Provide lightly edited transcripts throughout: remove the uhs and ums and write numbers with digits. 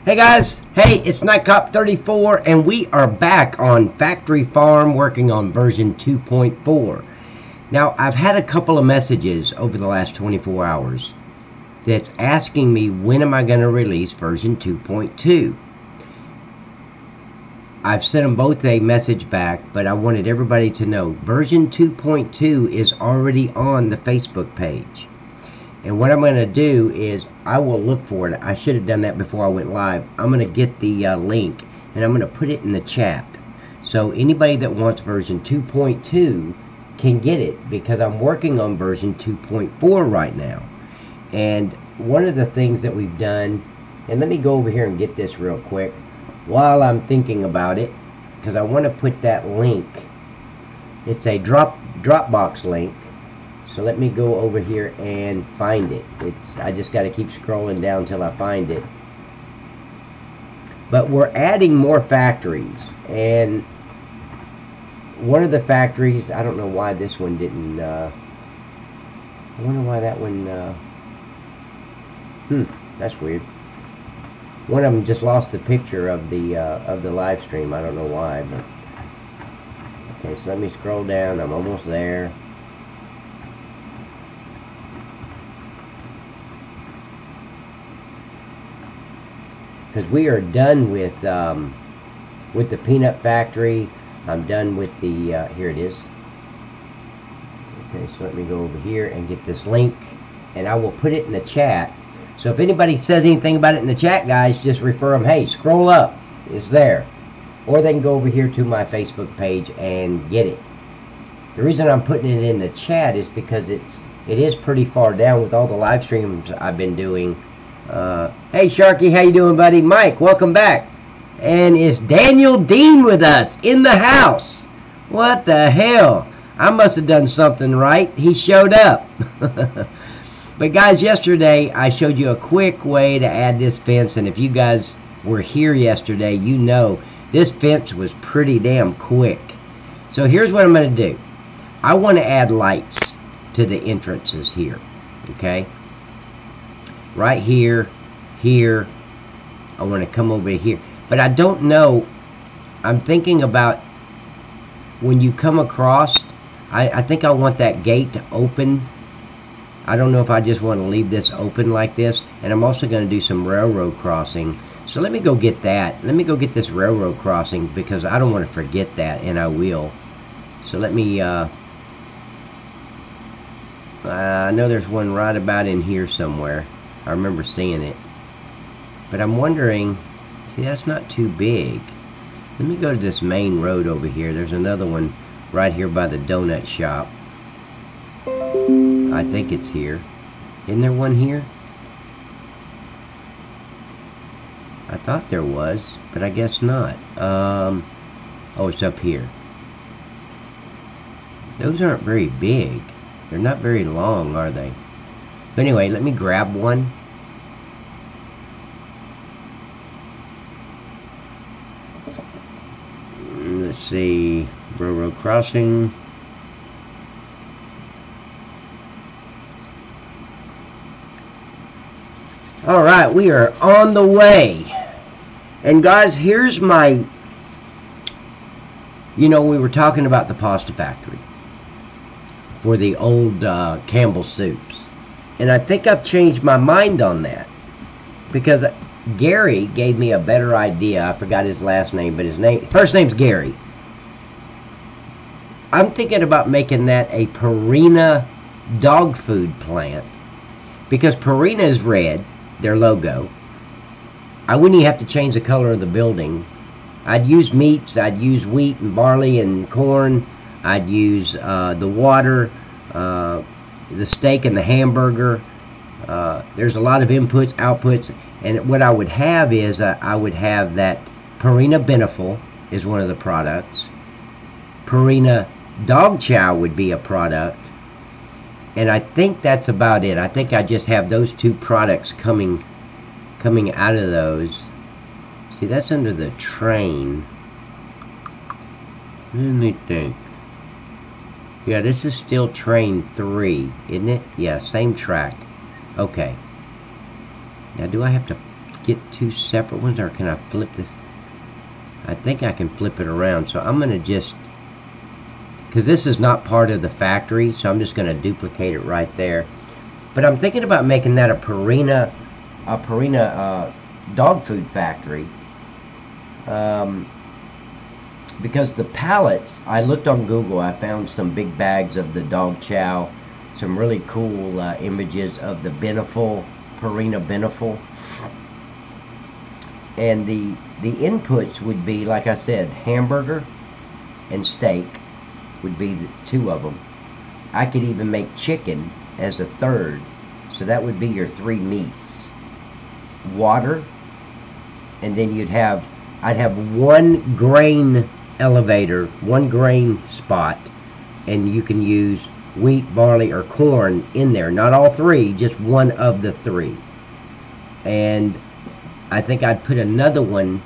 Hey guys, hey, it's Nightcop 34 and we are back on Factory Farm working on version 2.4. Now, I've had a couple of messages over the last 24 hours that's asking me when am I going to release version 2.2. I've sent them both a message back, but I wanted everybody to know version 2.2 is already on the Facebook page. And what I'm going to do is I will look for it. I should have done that before I went live. I'm going to get the link and I'm going to put it in the chat. So anybody that wants version 2.2 can get it, because I'm working on version 2.4 right now. And one of the things that we've done, and let me go over here and get this real quick while I'm thinking about it, because I want to put that link. It's a Dropbox link. So let me go over here and find it. I just got to keep scrolling down until I find it. But we're adding more factories, and one of the factories, I don't know why this one didn't. I wonder why that one. That's weird. One of them just lost the picture of the live stream. I don't know why, but okay. So let me scroll down. I'm almost there. Because we are done with the peanut factory. I'm done with the here it is. Okay, so let me go over here and get this link, and I will put it in the chat. So if anybody says anything about it in the chat, guys, just refer them. Hey, scroll up, it's there, or they can go over here to my Facebook page and get it. The reason I'm putting it in the chat is because it is pretty far down with all the live streams I've been doing. Hey Sharky, how you doing, buddy? Mike, welcome back. And it's Daniel Dean with us in the house. What the hell? I must have done something right. He showed up. But guys, yesterday I showed you a quick way to add this fence, and if you guys were here yesterday, you know this fence was pretty damn quick. So here's what I'm going to do. I want to add lights to the entrances here. Okay? Right here, here. I want to come over here. But I don't know. I'm thinking about when you come across, I think I want that gate to open. I don't know if I just want to leave this open like this. And I'm also going to do some railroad crossing. So let me go get that. Let me go get this railroad crossing, because I don't want to forget that, and I will. So let me, I know there's one right about in here somewhere. I remember seeing it. But I'm wondering, see, that's not too big. Let me go to this main road over here. There's another one right here by the donut shop. I think it's here. Isn't there one here? I thought there was, but I guess not. Oh, it's up here. Those aren't very big. They're not very long, are they? But anyway, let me grab one. Let's see, railroad crossing. All right, we are on the way. And guys, here's my, you know, we were talking about the pasta factory for the old Campbell soups. And I think I've changed my mind on that, because Gary gave me a better idea. I forgot his last name, but first name's Gary. I'm thinking about making that a Purina dog food plant, because Purina is red, their logo. I wouldn't even have to change the color of the building. I'd use meats. I'd use wheat and barley and corn. I'd use the water, the steak and the hamburger. There's a lot of inputs, outputs, and what I would have is I would have that Purina Beneful is one of the products. Purina Dog Chow would be a product, and I think that's about it. I think I just have those two products coming out of those. See, that's under the train. Let me think. Yeah, this is still train 3, isn't it? Yeah, same track. Okay. Now, do I have to get two separate ones, or can I flip this? I think I can flip it around. So I'm going to just, because this is not part of the factory, so I'm just going to duplicate it right there. But I'm thinking about making that a Purina dog food factory. Because the pallets, I looked on Google, I found some big bags of the dog chow, some really cool images of the Beneful, Purina Beneful. And the inputs would be, like I said, hamburger and steak would be the two of them. I could even make chicken as a third, so that would be your three meats. Water, and then I'd have one grain elevator, one grain spot, and you can use wheat, barley, or corn in there. Not all three, just one of the three. And I think I'd put another one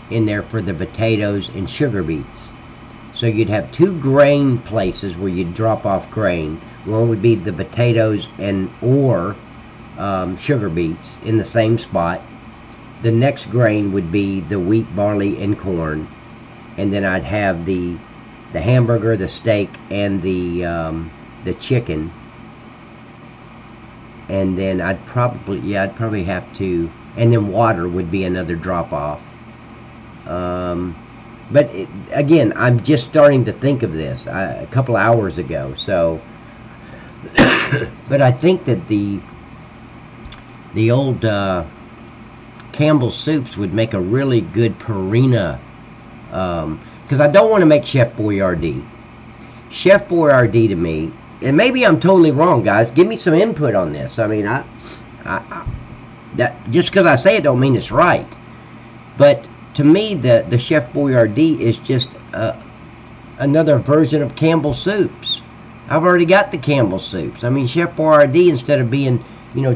in there for the potatoes and sugar beets. So you'd have two grain places where you'd drop off grain. One would be the potatoes or sugar beets in the same spot. The next grain would be the wheat, barley, and corn. And then I'd have the hamburger, the steak, and the chicken. And then I'd probably have to, and then water would be another drop off. But again, I'm just starting to think of this a couple hours ago. So, but I think that the old Campbell's soups would make a really good Purina. Because I don't want to make Chef Boyardee. Chef Boyardee to me, and maybe I'm totally wrong, guys. Give me some input on this. I mean, that just because I say it don't mean it's right. But to me, the Chef Boyardee is just another version of Campbell's soups. I've already got the Campbell's soups. I mean, Chef Boyardee, instead of being,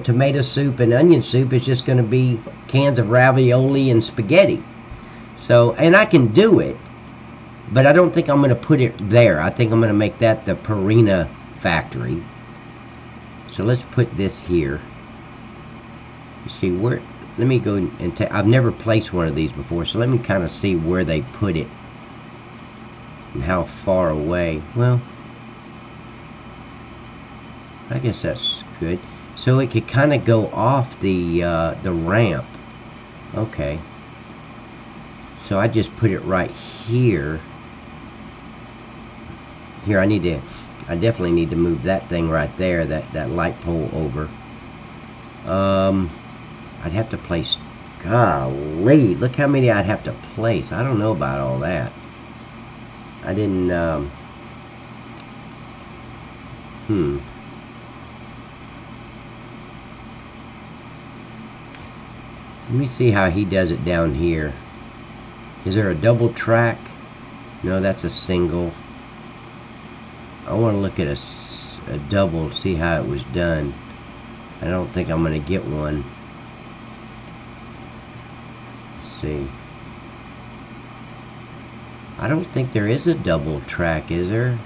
tomato soup and onion soup, it's just going to be cans of ravioli and spaghetti. So, and I can do it, but I don't think I'm going to put it there. I think I'm going to make that the Purina factory. So let's put this here. You see where, let me go and I've never placed one of these before, so let me kind of see where they put it and how far away. Well, I guess that's good. So it could kind of go off the ramp. Okay. So I just put it right here. Here, I definitely need to move that thing right there, that light pole over. I'd have to place, golly, look how many I'd have to place. I don't know about all that. I didn't, Let me see how he does it down here. Is there a double track? No, that's a single. I want to look at a double to see how it was done. I don't think I'm going to get one. Let's see. I don't think there is a double track, is there?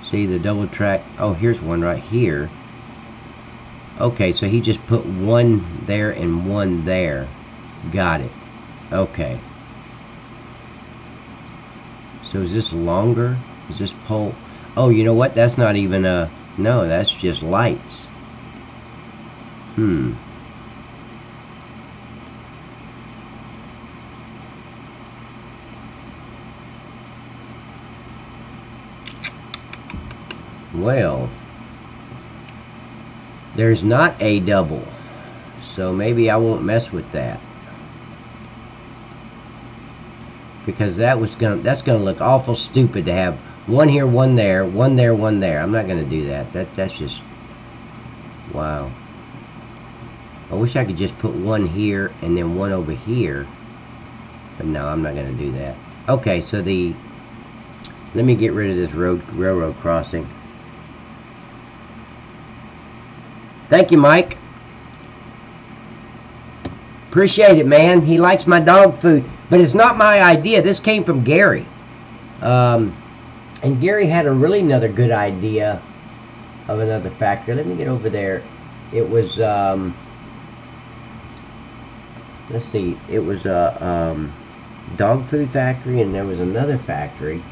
See the double track? Oh, here's one right here. Okay, so he just put one there and one there. Got it. Okay. So is this longer? Is this pole? Oh, you know what? That's not even a... No, that's just lights. Well, there's not a double, so maybe I won't mess with that, because that's gonna look awful stupid to have one here, one there, one there, one there. I'm not gonna do that. That's just, wow. I wish I could just put one here and then one over here, but no, I'm not gonna do that. Okay, so let me get rid of this railroad crossing. Thank you, Mike. Appreciate it, man. He likes my dog food. But it's not my idea. This came from Gary. And Gary had another good idea of another factory. Let me get over there. It was let's see, it was a dog food factory, and there was another factory.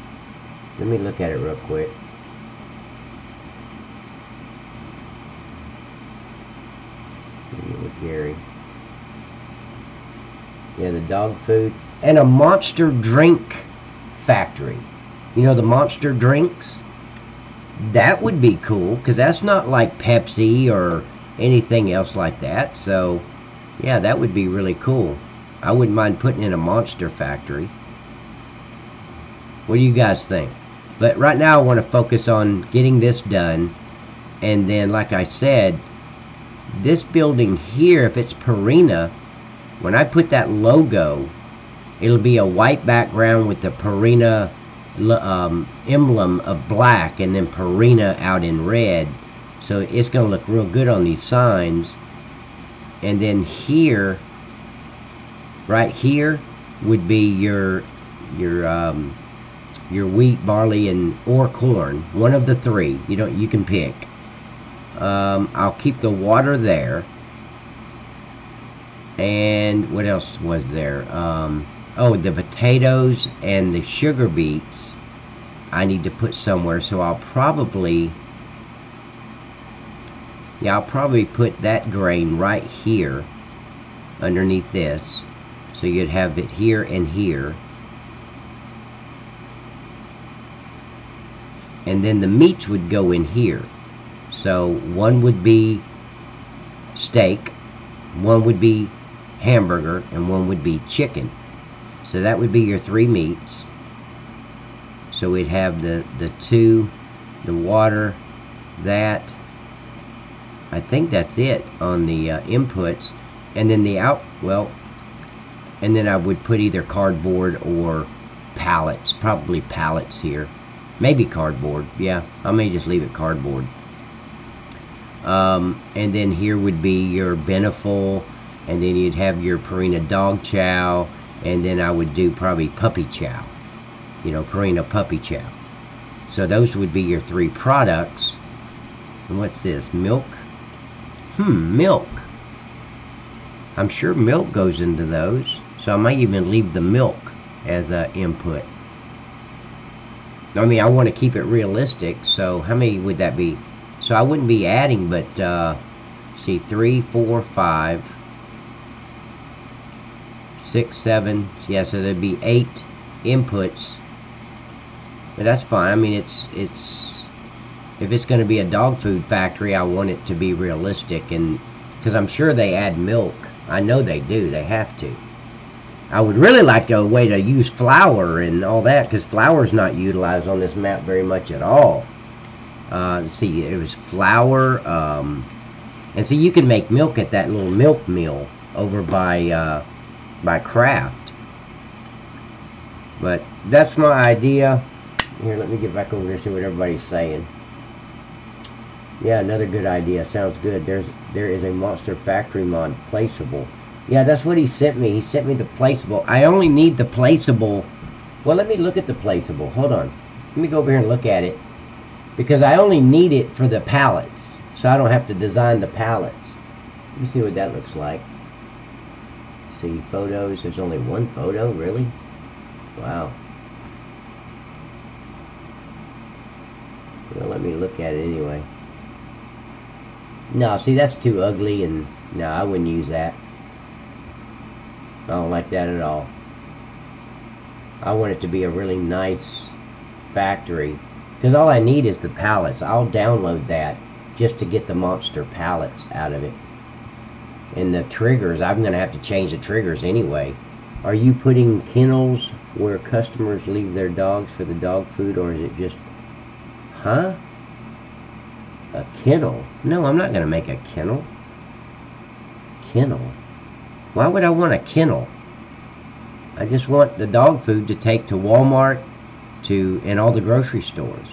Let me look at it real quick. With Gary. Yeah, the dog food. And a Monster drink factory. You know, the Monster drinks? That would be cool, because that's not like Pepsi or anything else like that. So, yeah, that would be really cool. I wouldn't mind putting in a Monster factory. What do you guys think? But right now I want to focus on getting this done. And then, like I said, this building here, if it's Purina, when I put that logo, it'll be a white background with the Purina emblem of black, and then Purina out in red. So it's going to look real good on these signs. And then here, right here, would be your wheat, barley, and or corn. One of the three. You can pick. I'll keep the water there. And what else was there? Oh, the potatoes and the sugar beets I need to put somewhere. So I'll probably put that grain right here underneath this. So you'd have it here and here. And then the meats would go in here. So one would be steak, one would be hamburger, and one would be chicken. So that would be your three meats. So we'd have the two, the water, that. I think that's it on the inputs. And then and then I would put either cardboard or pallets, probably pallets here. Maybe cardboard, yeah, I may just leave it cardboard. And then here would be your Beneful, and then you'd have your Purina dog chow, and then I would do probably puppy chow, Purina puppy chow. So those would be your three products. And what's this? Milk? Milk. I'm sure milk goes into those, so I might even leave the milk as an input. I mean, I want to keep it realistic, so how many would that be? So I wouldn't be adding, but see, 3, 4, 5, 6, 7. Yeah, so there'd be 8 inputs. But that's fine. I mean, it's if it's going to be a dog food factory, I want it to be realistic, and because I'm sure they add milk. I know they do. They have to. I would really like a way to use flour and all that, because flour is not utilized on this map very much at all. See, it was flour, and see, you can make milk at that little milk mill over by Kraft. But that's my idea. Here, let me get back over here and see what everybody's saying. Yeah, another good idea. Sounds good. There is a Monster Factory mod placeable. Yeah, that's what he sent me. He sent me the placeable. I only need the placeable. Well, let me look at the placeable. Hold on. Let me go over here and look at it, because I only need it for the pallets, so I don't have to design the pallets. Let me see what that looks like. See, photos. There's only one photo, really? Wow. Well, let me look at it anyway. No, see, that's too ugly, and no, I wouldn't use that. I don't like that at all. I want it to be a really nice factory, because all I need is the pallets. I'll download that just to get the Monster pallets out of it. And the triggers, I'm going to have to change the triggers anyway. Are you putting kennels where customers leave their dogs for the dog food, or is it just... Huh? A kennel? No, I'm not going to make a kennel. Kennel? Why would I want a kennel? I just want the dog food to take to Walmart and all the grocery stores.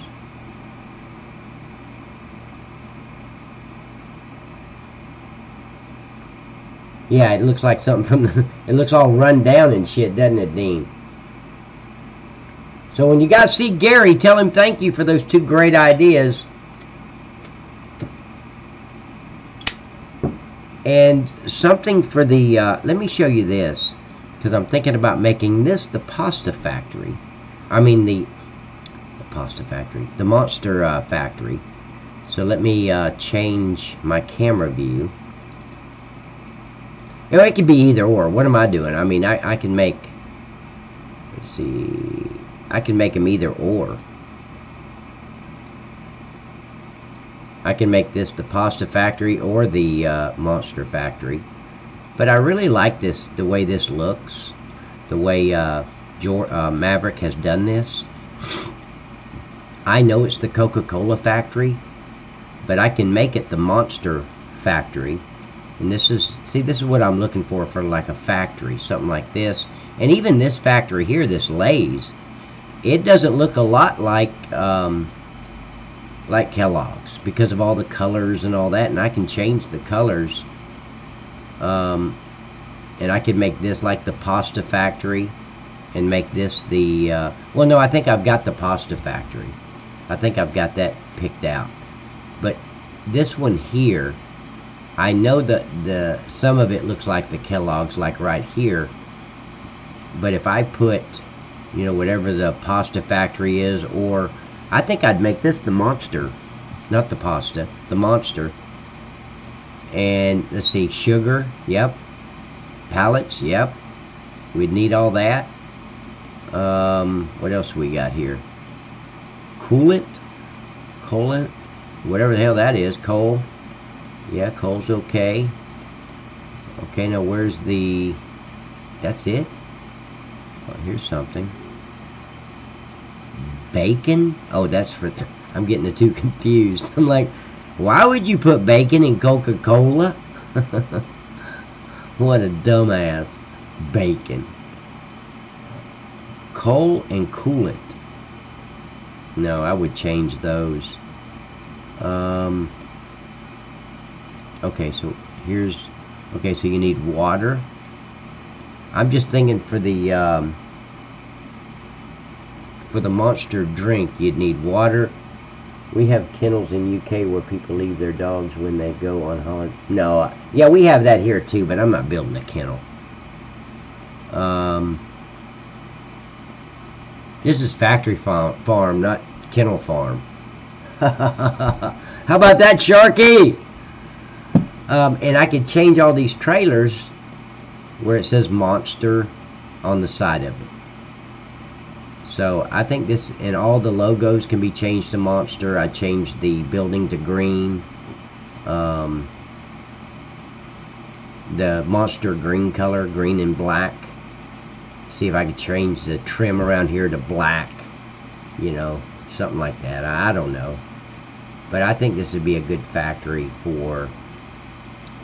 Yeah, it looks like something from the... It looks all run down and shit, doesn't it, Dean? So when you guys see Gary, tell him thank you for those 2 great ideas. And something for the, let me show you this, because I'm thinking about making this the pasta factory. I mean the pasta factory, the monster factory. So let me change my camera view. You know, it could be either or. What am I doing? I mean, I can make, let's see, I can make them either or. I can make this the pasta factory or the monster factory. But I really like this, the way this looks, the way Maverick has done this. I know it's the Coca-Cola factory, but I can make it the monster factory. And this is, see, this is what I'm looking for like a factory, something like this. And even this factory here, this Lay's, it doesn't look a lot like Kellogg's because of all the colors and all that. And I can change the colors. And I could make this like the pasta factory and make this the, well, no, I think I've got the pasta factory. I think I've got that picked out. But this one here, I know that some of it looks like the Kellogg's, like right here. But if I put, you know, whatever the pasta factory is, or I think I'd make this the monster, not the pasta, the monster. And let's see, sugar, yep. Pallets, yep. We'd need all that. What else we got here? Coolant, whatever the hell that is. Coal, yeah, coal's okay. Okay, now where's the, that's it? Oh, here's something. Bacon? Oh, that's for, I'm getting the two confused. I'm like, why would you put bacon in Coca-Cola? What a dumbass. Bacon. Coal and coolant. No, I would change those. Okay, so here's, okay, so you need water. I'm just thinking for the monster drink, you'd need water. We have kennels in UK where people leave their dogs when they go on holiday. No, yeah, we have that here too, but I'm not building a kennel. This is factory farm, not kennel farm. How about that, Sharky? And I could change all these trailers where it says monster on the side of it. So I think this, and all the logos can be changed to monster. I changed the building to green. The monster green color, green and black. See if I could change the trim around here to black. You know, something like that. I don't know. But I think this would be a good factory for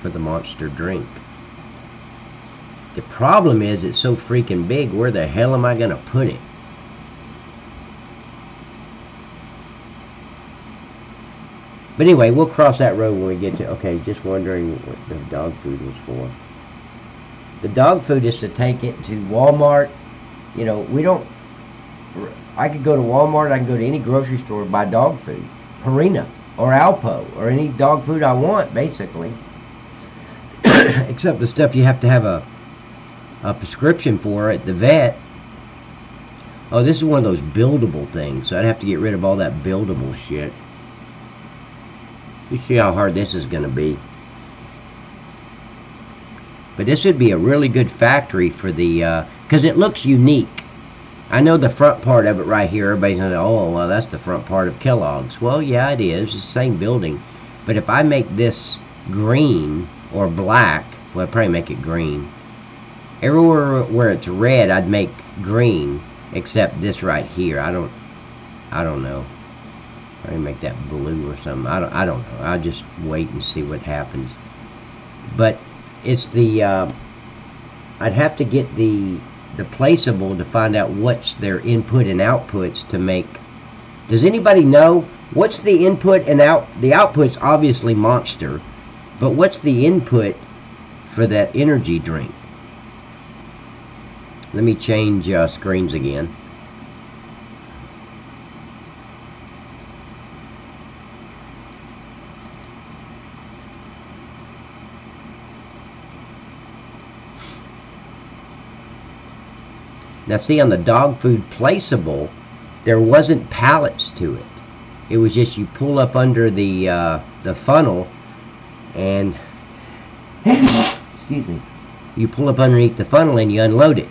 the monster drink. The problem is it's so freaking big. Where the hell am I going to put it? But anyway, we'll cross that road when we get to, okay, just wondering what the dog food was for. The dog food is to take it to Walmart. You know, we don't, I could go to Walmart, I can go to any grocery store and buy dog food. Purina or Alpo or any dog food I want, basically. Except the stuff you have to have a prescription for at the vet. Oh, this is one of those buildable things, so I'd have to get rid of all that buildable shit. You see how hard this is going to be. But this would be a really good factory for the, because it looks unique. I know the front part of it right here, everybody's going to, oh, well, that's the front part of Kellogg's. Well, yeah, it is. It's the same building. But if I make this green or black, well, I'd probably make it green. Everywhere where it's red, I'd make green, except this right here. I don't know. Probably make that blue or something. I don't know. I'll just wait and see what happens. But it's the I'd have to get the placeable to find out what's their input and outputs to make. Does anybody know what's the input and out? The output's obviously monster, but what's the input for that energy drink? Let me change screens again. Now see, on the dog food placeable, there wasn't pallets to it. It was just you pull up under the funnel and excuse me, you pull up underneath the funnel and you unload it.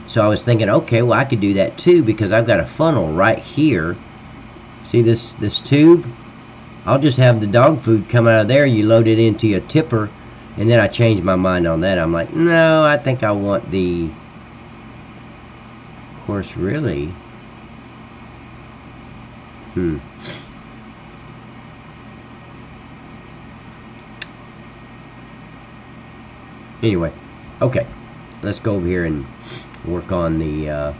So I was thinking, okay, well I could do that too, because I've got a funnel right here. See this tube? I'll just have the dog food come out of there. You load it into your tipper, and then I changed my mind on that. I'm like, no, I think I want the. Of course, really. Anyway, okay, let's go over here and work on the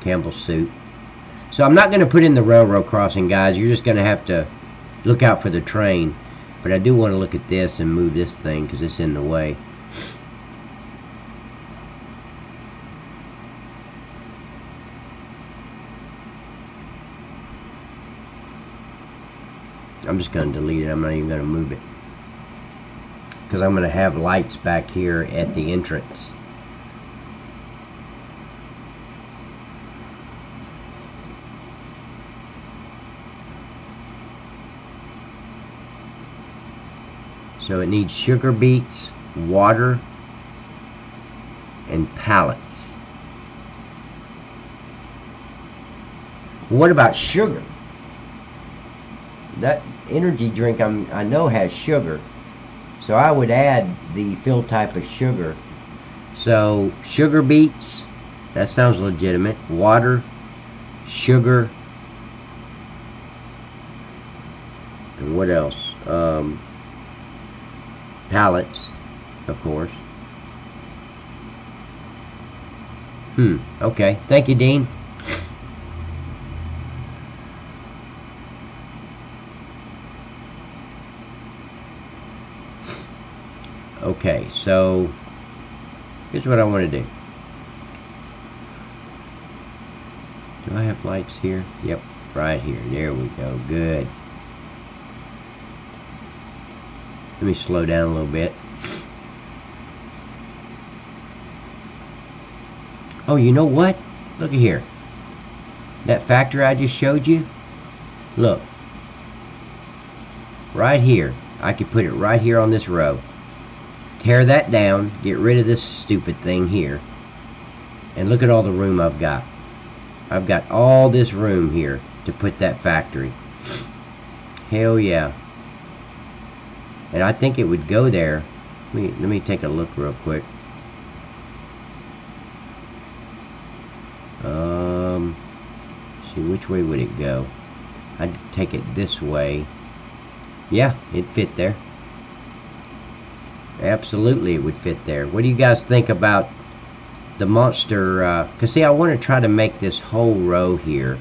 Campbell soup. So I'm not going to put in the railroad crossing, guys. You're just going to have to look out for the train. But I do want to look at this and move this thing because it's in the way. I'm just going to delete it. I'm not even going to move it, because I'm going to have lights back here at the entrance. So it needs sugar beets, water, and pallets. What about sugar? That energy drink I know has sugar, so I would add the fill type of sugar. So sugar beets, that sounds legitimate. Water, sugar, and what else? Pallets, of course. Okay, thank you, Dean. Okay, so here's what I want to do. Do I have lights here? Yep, right here. There we go. Good. Let me slow down a little bit. Oh, you know what? Look at here. That factory I just showed you? Look. Right here. I could put it right here on this row. Tear that down, get rid of this stupid thing here, and look at all the room I've got. I've got all this room here to put that factory. Hell yeah. And I think it would go there. Let me take a look real quick. See, which way would it go? I'd take it this way. Yeah, it fit there. Absolutely, it would fit there. What do you guys think about the monster? Because see, I want to try to make this whole row here,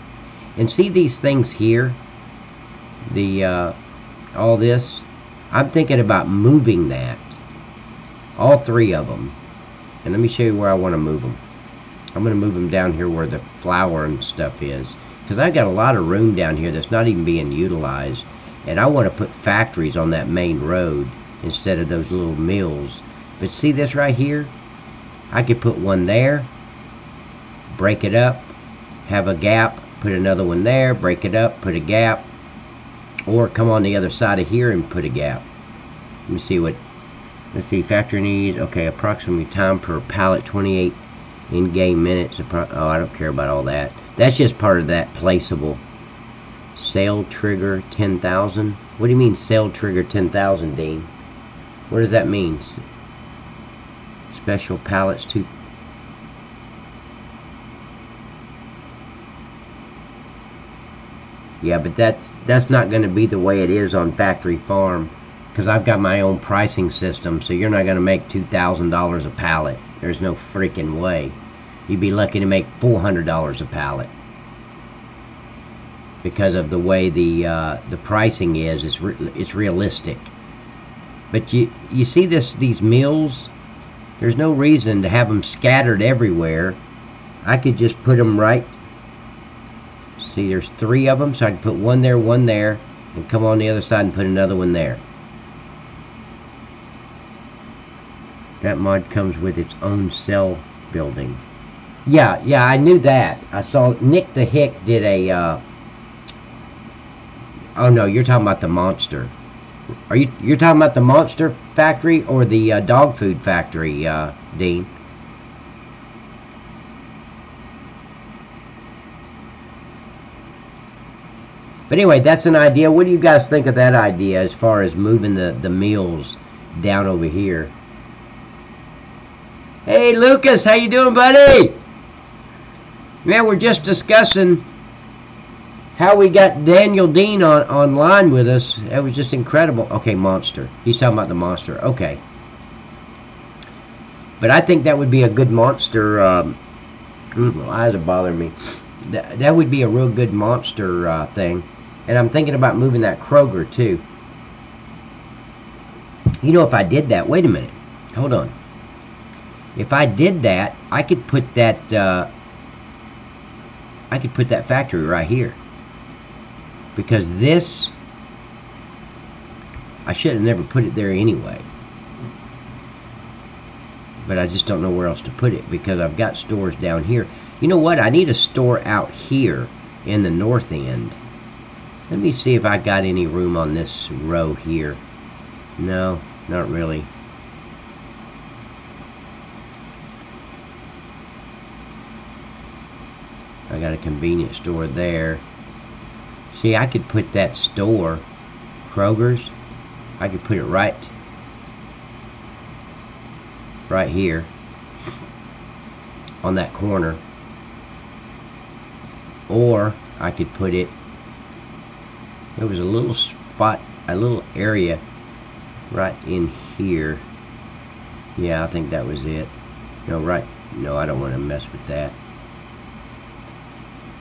and see these things here, the all this. I'm thinking about moving that, all three of them, and let me show you where I want to move them. I'm going to move them down here where the flour and stuff is, because I've got a lot of room down here that's not even being utilized, and I want to put factories on that main road instead of those little mills. But see this right here? I could put one there, break it up, have a gap, put another one there, break it up, put a gap, or come on the other side of here and put a gap. Let me see what, let's see, factory needs, okay, approximately time per pallet, 28 in-game minutes. Oh, I don't care about all that. That's just part of that placeable. Sale trigger 10,000. What do you mean sale trigger 10,000, Dean? What does that mean? Special pallets to. Yeah, but that's not going to be the way it is on Factory Farm, because I've got my own pricing system. So you're not going to make $2,000 a pallet. There's no freaking way. You'd be lucky to make $400 a pallet, because of the way the pricing is. It's realistic. But you see these mills, there's no reason to have them scattered everywhere. I could just put them right. See, there's 3 of them, so I can put one there, and come on the other side and put another one there. That mod comes with its own cell building. Yeah, I knew that. I saw Nick the Hick did a. Oh no, you're talking about the monster. You're talking about the monster factory or the dog food factory, Dean? But anyway, that's an idea. What do you guys think of that idea as far as moving the meals down over here? Hey Lucas, how you doing, buddy? Man, we're just discussing how we got Daniel Dean online with us. That was just incredible. Okay, monster. He's talking about the monster. Okay. But I think that would be a good monster. My eyes are bothering me. That would be a real good monster thing. And I'm thinking about moving that Kroger too. You know, if I did that, wait a minute. Hold on. If I did that, I could put that factory right here. Because this, I should have never put it there anyway. But I just don't know where else to put it because I've got stores down here. You know what? I need a store out here in the north end. Let me see if I got any room on this row here. No, not really. I got a convenience store there. See, I could put that store, Kroger's, I could put it right here on that corner. Or I could put it, there was a little spot, a little area right in here. Yeah, I think that was it. No, right, no, I don't want to mess with that.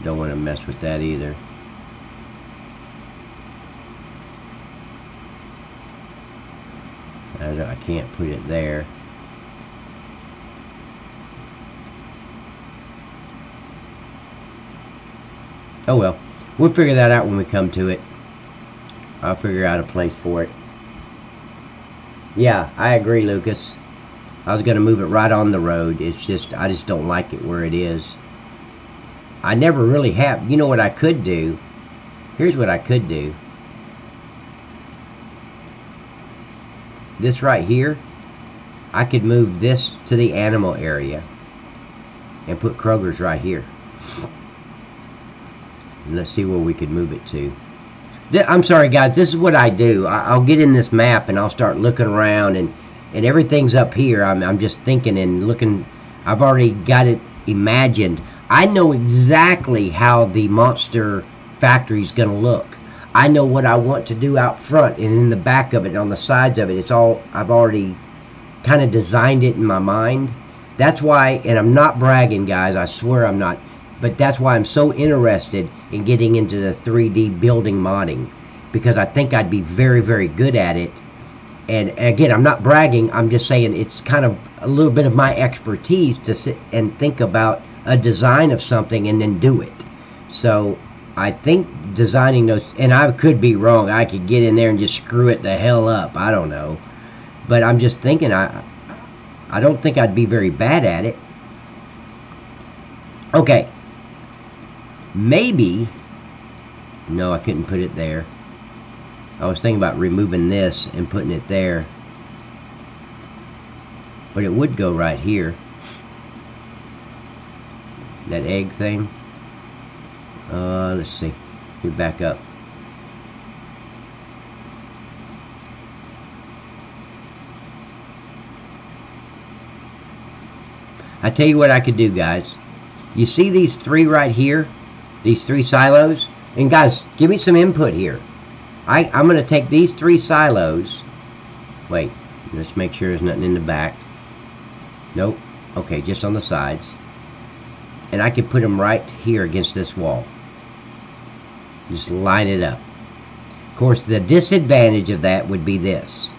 Don't want to mess with that either. I can't put it there. Oh well, we'll figure that out when we come to it. I'll figure out a place for it. Yeah, I agree, Lucas. I was going to move it right on the road. It's just, I just don't like it where it is. I never really have. You know what I could do? Here's what I could do. This right here, I could move this to the animal area and put Kroger's right here. And let's see where we could move it to. I'm sorry guys, this is what I do. I'll get in this map and I'll start looking around and everything's up here. I'm just thinking and looking. I've already got it imagined. I know exactly how the monster factory is going to look. I know what I want to do out front and in the back of it and on the sides of it. It's all, I've already kind of designed it in my mind. That's why, and I'm not bragging guys, I swear I'm not, but that's why I'm so interested in getting into the 3D building modding, because I think I'd be very, very good at it. And again, I'm not bragging, I'm just saying it's kind of a little bit of my expertise to sit and think about a design of something and then do it. So I think designing those, and I could be wrong, I could get in there and just screw it the hell up, I don't know. But I'm just thinking, I don't think I'd be very bad at it. Okay. Maybe, no, I couldn't put it there. I was thinking about removing this and putting it there. But it would go right here. That egg thing. Let's see. Get back up. I tell you what I could do, guys. You see these three right here? These three silos? And guys, give me some input here. I'm going to take these three silos. Wait, let's make sure there's nothing in the back. Nope. Okay, just on the sides. And I can put them right here against this wall. Just line it up. Of course, the disadvantage of that would be this.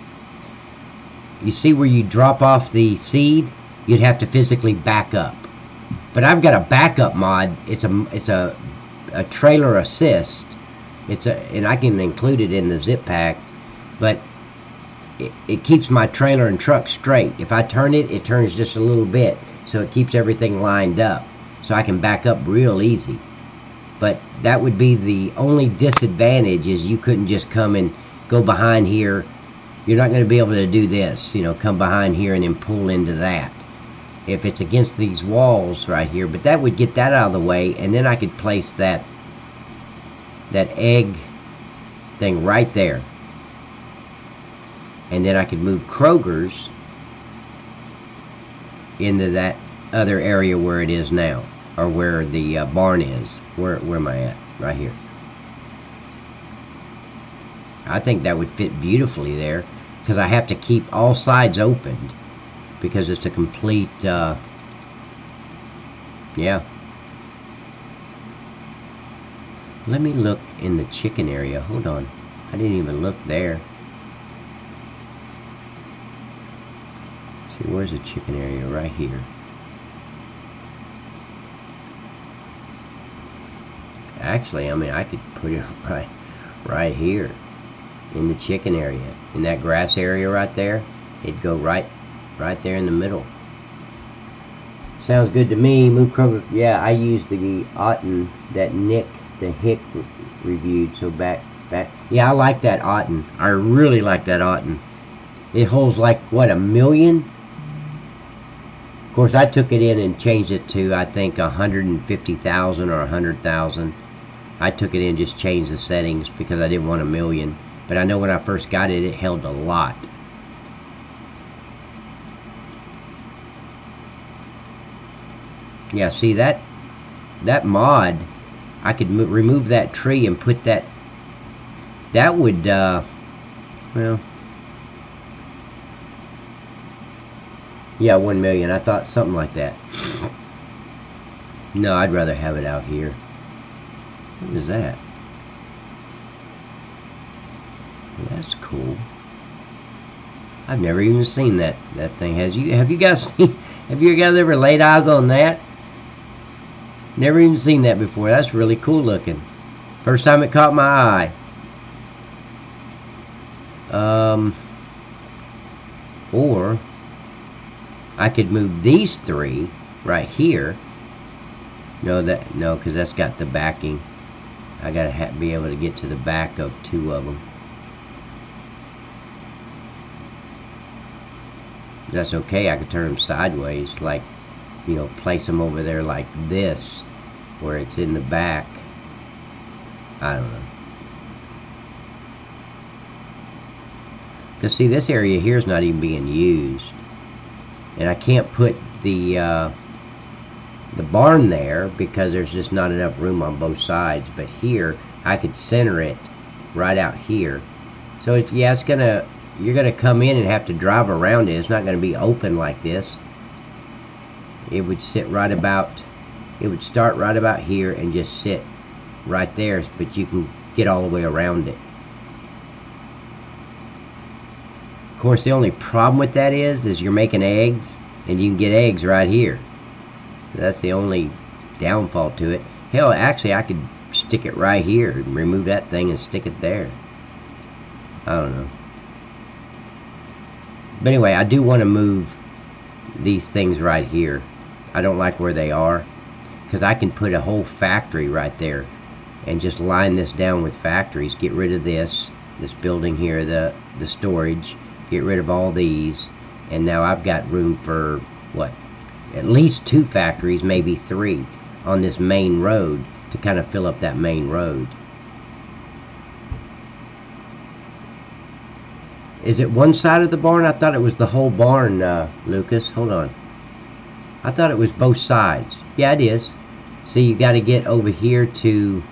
You see where you drop off the seed? You'd have to physically back up. But I've got a backup mod. It's a trailer assist. And I can include it in the zip pack, but it keeps my trailer and truck straight. If I turn it, it turns just a little bit, so it keeps everything lined up. so I can back up real easy. But that would be the only disadvantage, is you couldn't just come and go behind here. You're not going to be able to do this, you know, come behind here and then pull into that if it's against these walls right here. But that would get that out of the way, and then I could place that egg thing right there, and then I could move Kroger's into that other area where it is now, or where the barn is. Where am I at? Right here. I think that would fit beautifully there, because I have to keep all sides opened, because it's a complete yeah. Let me look in the chicken area. Hold on, I didn't even look there. See, where's the chicken area? Right here. Actually, I mean, I could put it right here in the chicken area, in that grass area right there. It'd go right there in the middle. Sounds good to me. Move Kroger. Yeah, I used the Otten that Nick the Hick reviewed. So back. Yeah, I like that Otten. I really like that Otten. It holds like, what, 1 million? Of course, I took it in and changed it to, I think, 150,000 or 100,000. I took it in and just changed the settings because I didn't want 1 million. But I know when I first got it, it held a lot. Yeah, see, that mod, I could remove that tree and put that would, well, yeah, 1 million. I thought something like that. No, I'd rather have it out here. What is that? Well, that's cool. I've never even seen that thing. Have you guys seen? Have you guys ever laid eyes on that? Never even seen that before. That's really cool looking. First time it caught my eye. Or I could move these three right here. No, because that's got the backing. I gotta be able to get to the back of 2 of them. That's okay. I could turn them sideways, like, you know, place them over there like this, where it's in the back. I don't know. Because see, this area here is not even being used, and I can't put the barn there because there's just not enough room on both sides. But here, I could center it right out here. So it's, yeah, it's gonna, you're gonna come in and have to drive around it. It's not gonna be open like this. It would sit right about, it would start right about here and just sit right there, but you can get all the way around it. Of course, the only problem with that is you're making eggs, and you can get eggs right here. So that's the only downfall to it. Hell, actually, I could stick it right here and remove that thing and stick it there. I don't know. But anyway, I do want to move these things right here. I don't like where they are, because I can put a whole factory right there and just line this down with factories. Get rid of this building here, the storage. Get rid of all these, and now I've got room for, what, at least 2 factories, maybe 3 on this main road to kind of fill up that main road. Is it one side of the barn? I thought it was the whole barn, Lucas. Hold on. I thought it was both sides. Yeah, it is. See, you got to get over here to,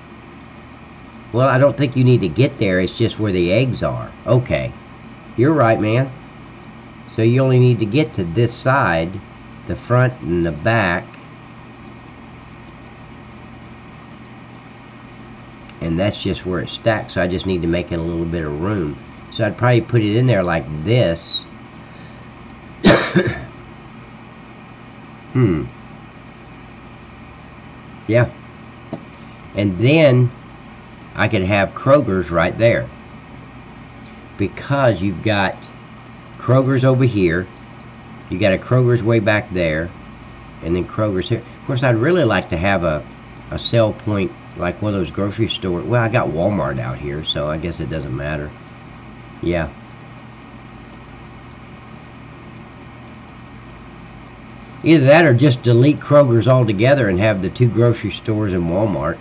well, I don't think you need to get there. It's just where the eggs are. Okay. You're right, man. So you only need to get to this side, the front and the back. And that's just where it's stacked, so I just need to make it a little bit of room. So I'd probably put it in there like this. Yeah. And then I could have Kroger's right there, because you've got Kroger's over here, you got a Kroger's way back there, and then Kroger's here. Of course, I'd really like to have a sell point like one of those grocery stores. Well, I got Walmart out here, so I guess it doesn't matter. Yeah. Either that or just delete Kroger's altogether and have the 2 grocery stores in Walmart.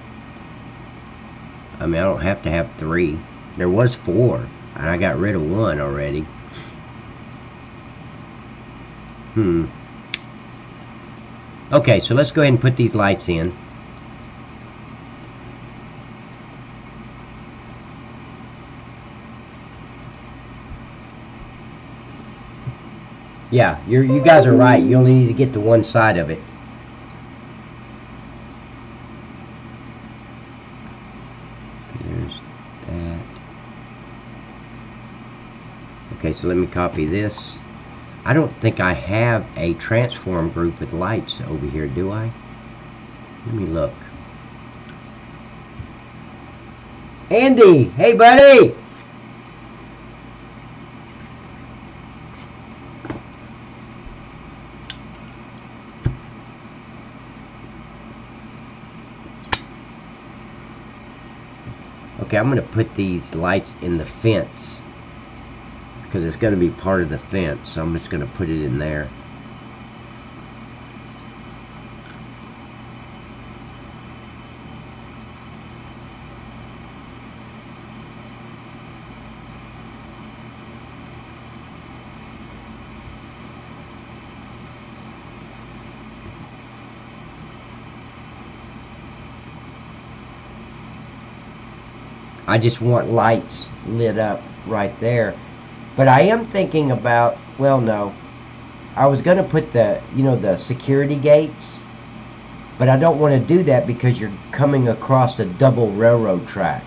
I mean, I don't have to have 3. There was 4, and I got rid of 1 already. Okay, so let's go ahead and put these lights in. Yeah, you guys are right. You only need to get to one side of it. There's that. Okay, so let me copy this. I don't think I have a transform group with lights over here, do I? Let me look. Andy! Hey, buddy! Okay, I'm going to put these lights in the fence because it's going to be part of the fence, so I'm just going to put it in there. I just want lights lit up right there. But I am thinking about, well, no. I was going to put the, the security gates. But I don't want to do that because you're coming across a double railroad track.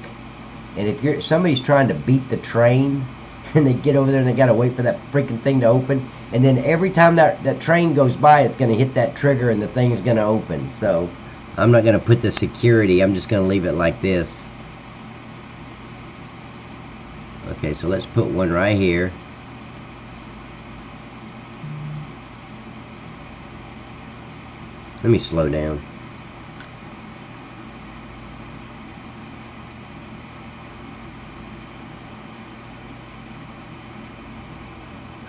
And if somebody's trying to beat the train, and they get over there and they got to wait for that freaking thing to open. And then every time that train goes by, it's going to hit that trigger and the thing's going to open. So I'm not going to put the security. I'm just going to leave it like this. Okay, so let's put one right here. Let me slow down.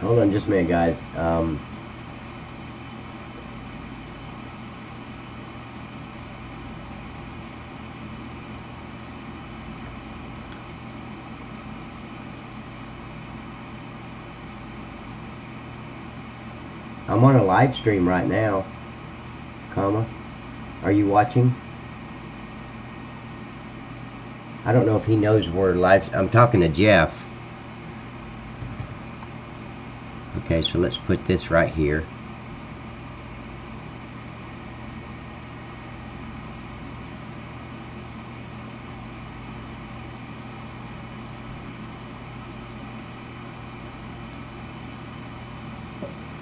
Hold on just a minute, guys. I'm on a live stream right now, comma. Are you watching? I don't know if he knows we're live. I'm talking to Jeff. Okay, so let's put this right here.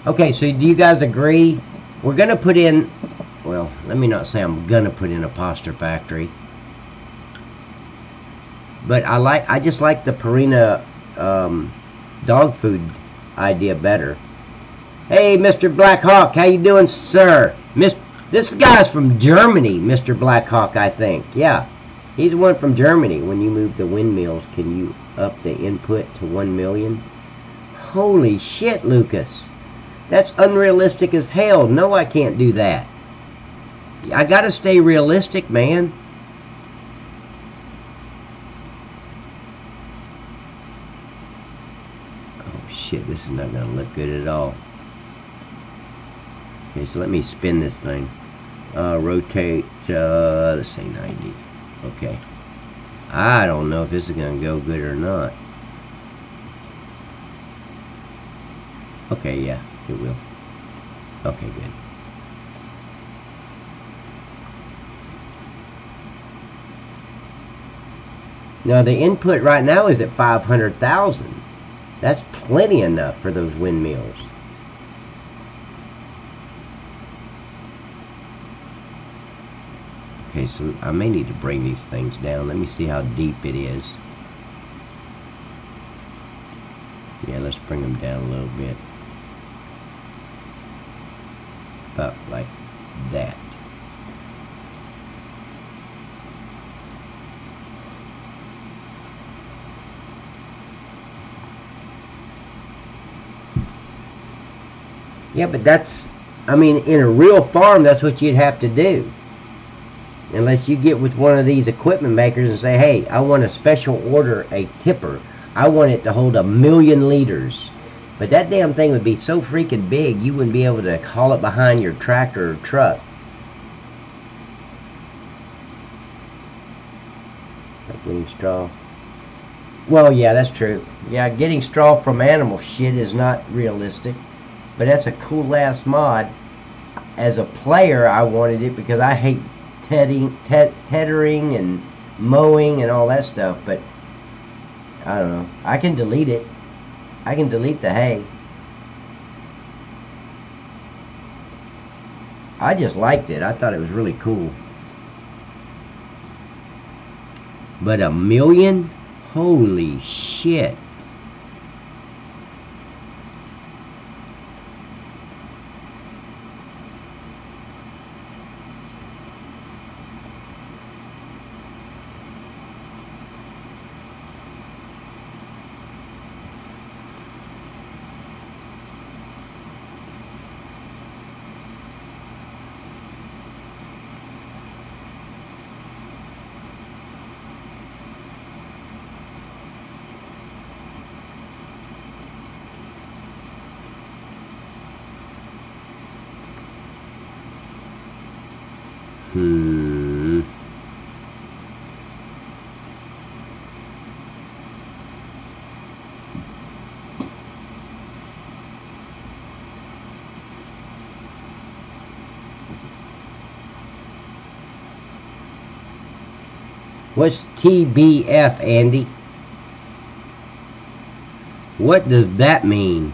Okay, so do you guys agree? We're going to put in, well, let me not say I'm going to put in a pasta factory. But I just like the Purina dog food idea better. Hey, Mr. Black Hawk, how you doing, sir? This guy's from Germany, Mr. Black Hawk, I think. Yeah, he's the one from Germany. When you move the windmills, can you up the input to 1 million? Holy shit, Lucas. That's unrealistic as hell. No, I can't do that. I gotta stay realistic, man. Oh shit, this is not gonna look good at all. Okay, so let me spin this thing. Rotate, let's say 90. Okay. I don't know if this is gonna go good or not. Okay, yeah. It will. Okay, good. Now the input right now is at 500,000. That's plenty enough for those windmills. Okay, so I may need to bring these things down. Let me see how deep it is. Yeah, let's bring them down a little bit. About like that. Yeah, but that's, I mean, in a real farm, that's what you'd have to do. Unless you get with one of these equipment makers and say, hey, I want a special order, a tipper. I want it to hold 1,000,000 liters. But that damn thing would be so freaking big, you wouldn't be able to haul it behind your tractor or truck. Like getting straw. Well, yeah, that's true. Yeah, getting straw from animal shit is not realistic. But that's a cool ass mod. As a player, I wanted it because I hate tethering and mowing and all that stuff. But I don't know. I can delete it. I can delete the hay. I just liked it. I thought it was really cool. But 1,000,000? Holy shit. What's TBF, Andy? What does that mean?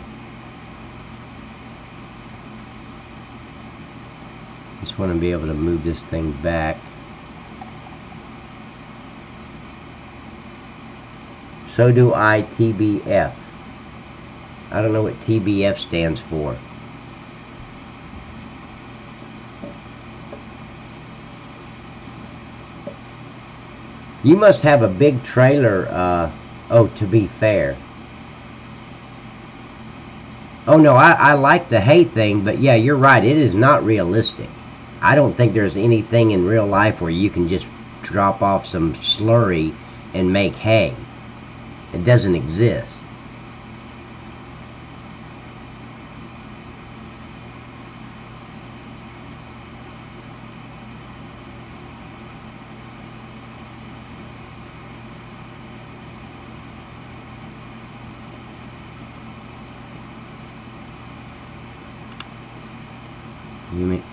Just want to be able to move this thing back. So do I, TBF. I don't know what TBF stands for. You must have a big trailer, oh, to be fair. Oh no, I like the hay thing, but yeah, you're right, it is not realistic. I don't think there's anything in real life where you can just drop off some slurry and make hay. It doesn't exist. You mean?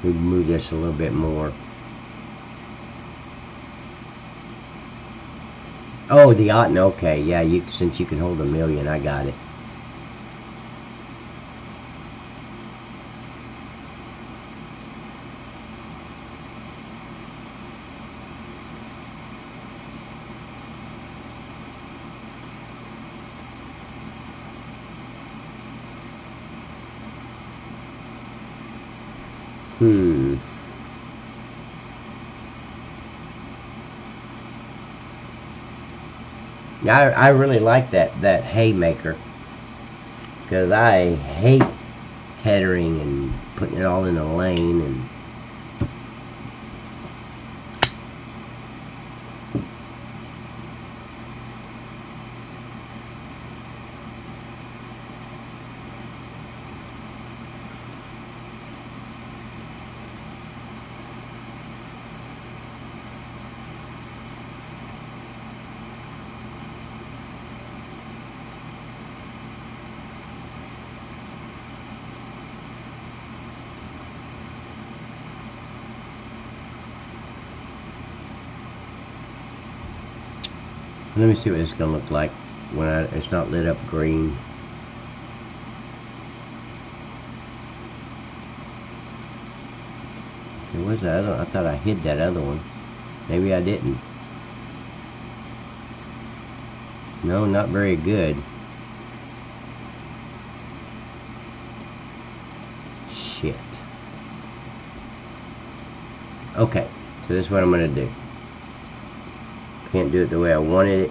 We move this a little bit more. Oh, the Otten. Okay, yeah. Since you can hold 1,000,000, I got it. Yeah, I really like that haymaker, because I hate tethering and putting it all in a lane and let me see what it's gonna look like when it's not lit up green. Where's that other? I thought I hid that other one. Maybe I didn't. No, not very good. Shit. Okay, so this is what I'm going to do. Can't do it the way I wanted it.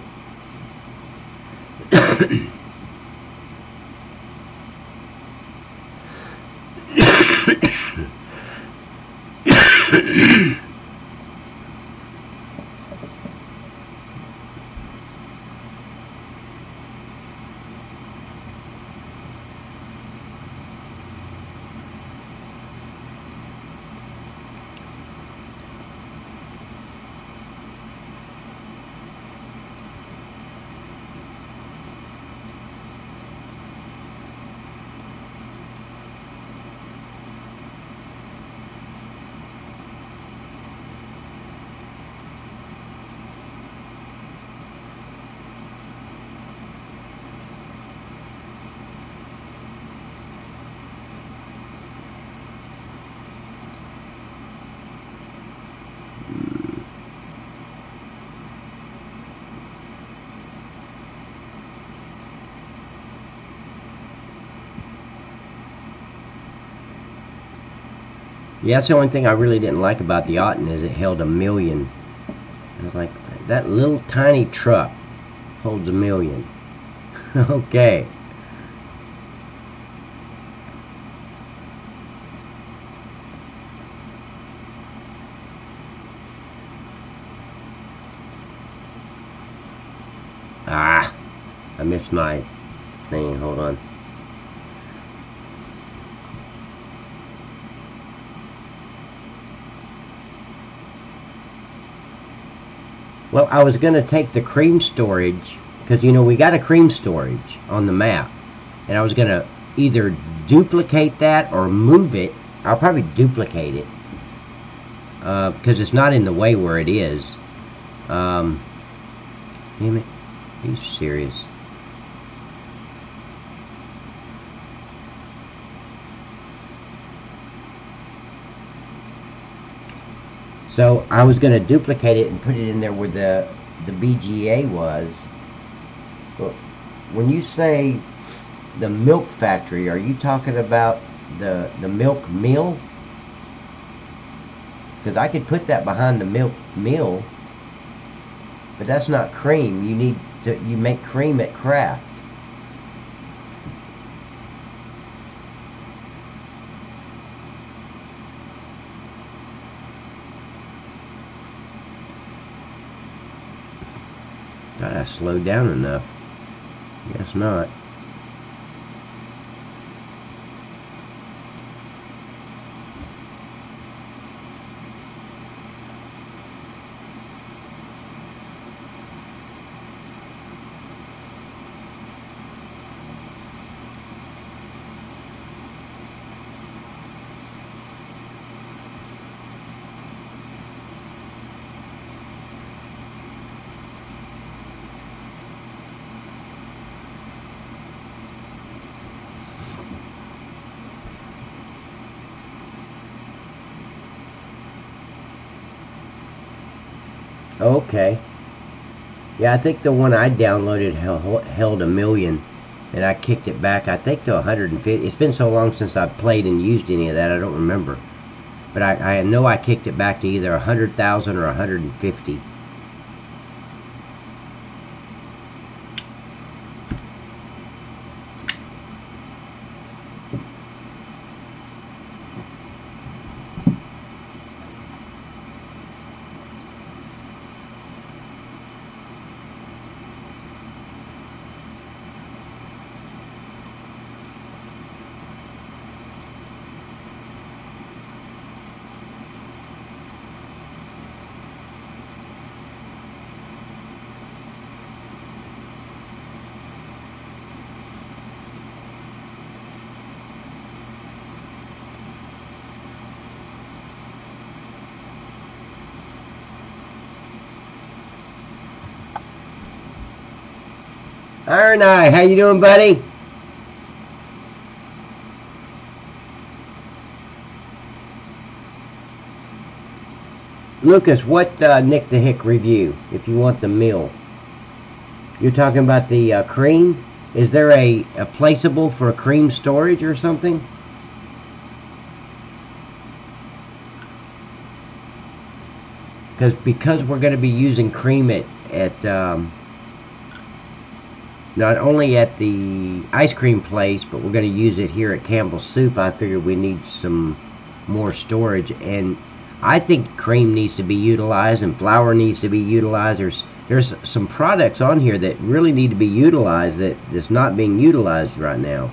Yeah, that's the only thing I really didn't like about the Auten is it held 1 million. I was like, that little tiny truck holds 1 million. Okay. Ah, I missed my thing. Hold on. Well, I was going to take the cream storage, because, you know, we got a cream storage on the map. And I was going to either duplicate that or move it. I'll probably duplicate it, because it's not in the way where it is. Damn it. Are you serious? So I was going to duplicate it and put it in there where the BGA was. But when you say the milk factory, are you talking about the milk mill? Because I could put that behind the milk mill, but that's not cream. You make cream at Kraft. Thought I slowed down enough. Guess not. Okay. Yeah, I think the one I downloaded held 1 million, and I kicked it back, I think, to 150. It's been so long since I've played and used any of that, I don't remember. But I know I kicked it back to either 100,000 or 150. Iron Eye, how you doing, buddy? Lucas, what Nick the Hick review, if you want the mill? You're talking about the cream? Is there a placeable for cream storage or something? Because we're going to be using cream at not only at the ice cream place, but we're going to use it here at Campbell's Soup. I figured we need some more storage, and I think cream needs to be utilized and flour needs to be utilized. There's some products on here that really need to be utilized that is not being utilized right now.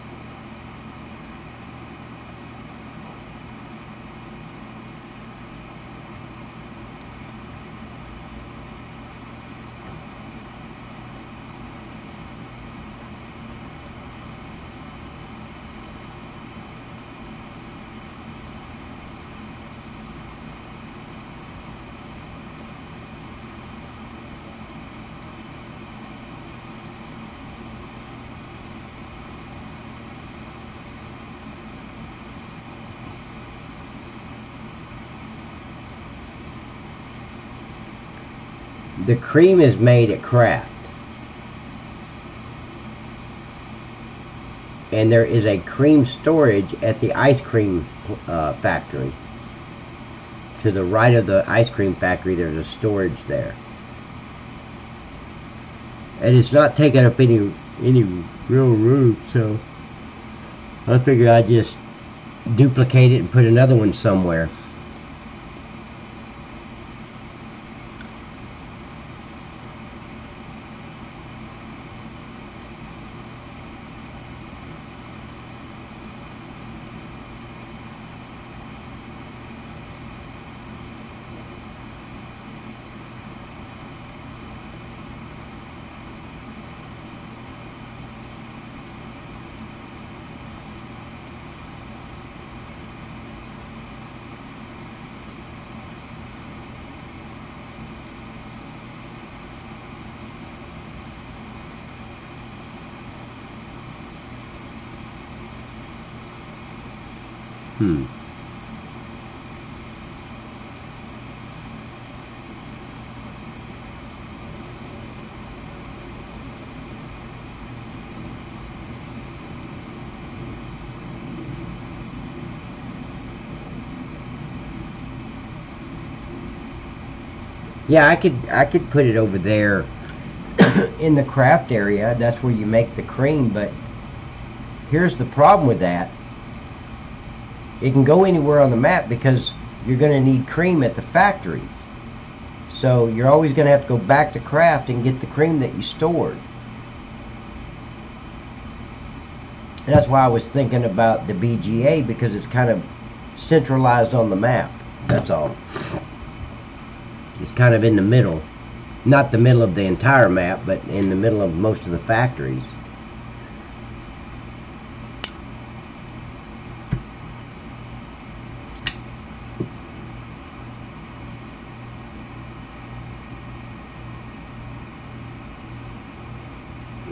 The cream is made at Kraft, and there is a cream storage at the ice cream factory. To the right of the ice cream factory, there's a storage there, and it's not taking up any real room. So I figure I'd just duplicate it and put another one somewhere. Yeah, I could put it over there in the craft area. That's where you make the cream, but here's the problem with that. It can go anywhere on the map because you're going to need cream at the factories. So you're always going to have to go back to craft and get the cream that you stored. And that's why I was thinking about the BGA, because it's kind of centralized on the map. That's all. It's kind of in the middle. Not the middle of the entire map, but in the middle of most of the factories.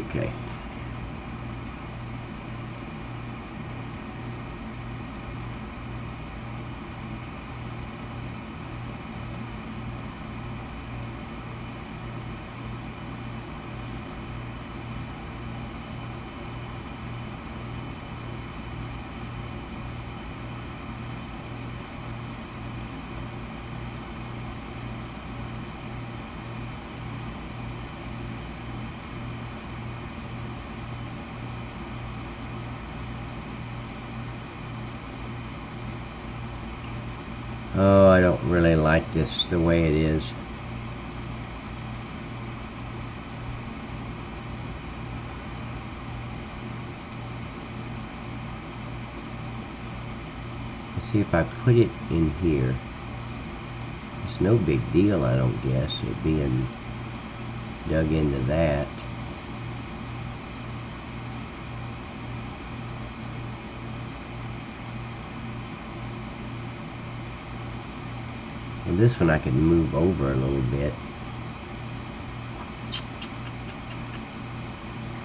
Okay. Oh, I don't really like this the way it is. Let's see if I put it in here. It's no big deal, I don't guess, it being dug into that. Well, this one I can move over a little bit.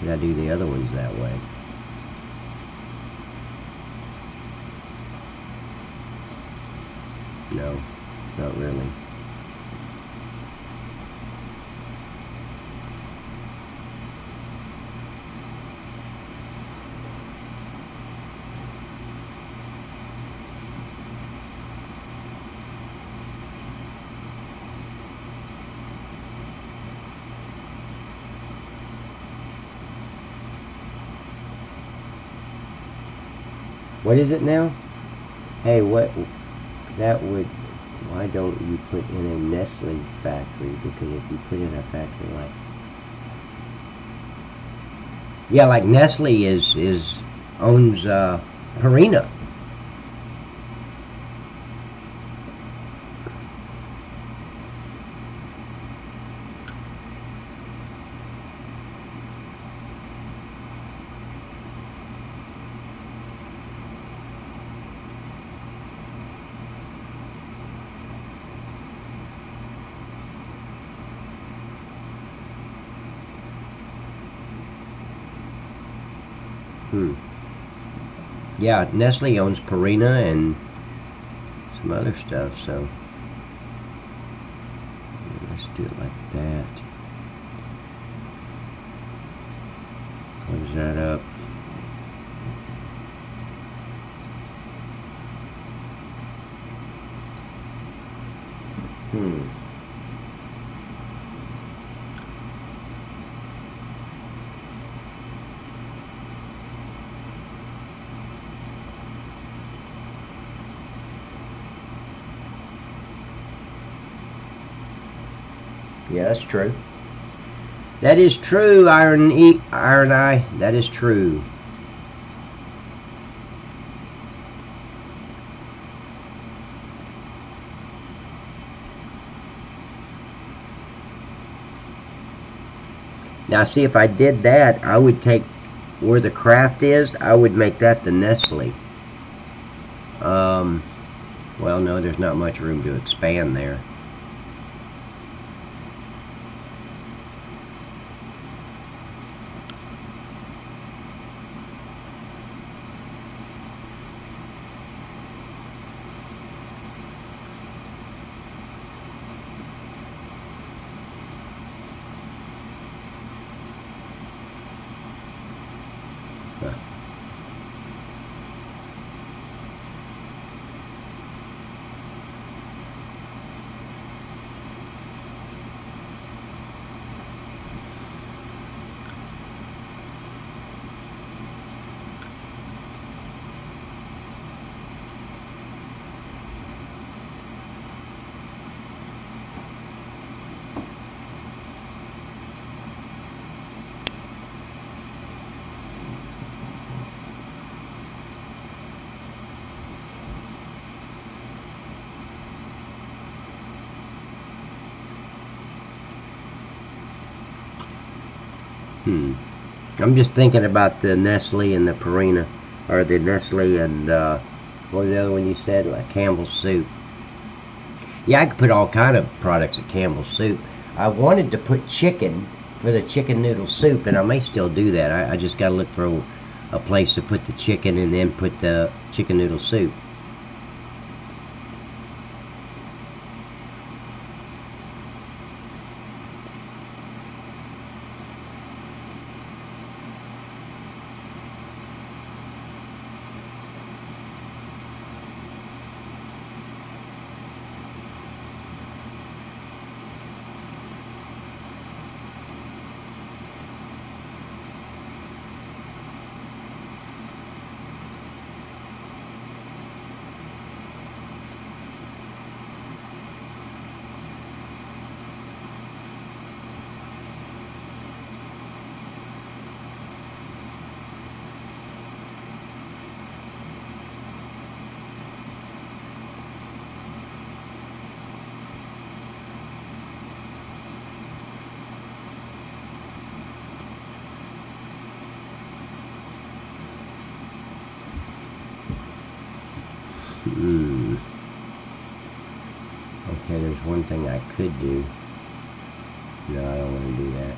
Did I do the other ones that way? No, not really. What is it now? Hey, what? That would. Why don't you put in a Nestle factory? Because if you put in a factory like, yeah, like Nestle owns Purina. Yeah, Nestle owns Purina and some other stuff, so let's do it like that. Close that up. Yeah, that's true. That is true, Iron Eye. That is true. Now, see, if I did that, I would take where the craft is. I would make that the Nestle. Well, no, there's not much room to expand there. I'm just thinking about the Nestle and the Purina, or the Nestle and what was the other one you said? Like Campbell's Soup. Yeah, I could put all kind of products at Campbell's Soup. I wanted to put chicken for the chicken noodle soup, and I may still do that. I just got to look for a place to put the chicken and then put the chicken noodle soup. Okay, there's one thing I could do. No, I don't want to do that.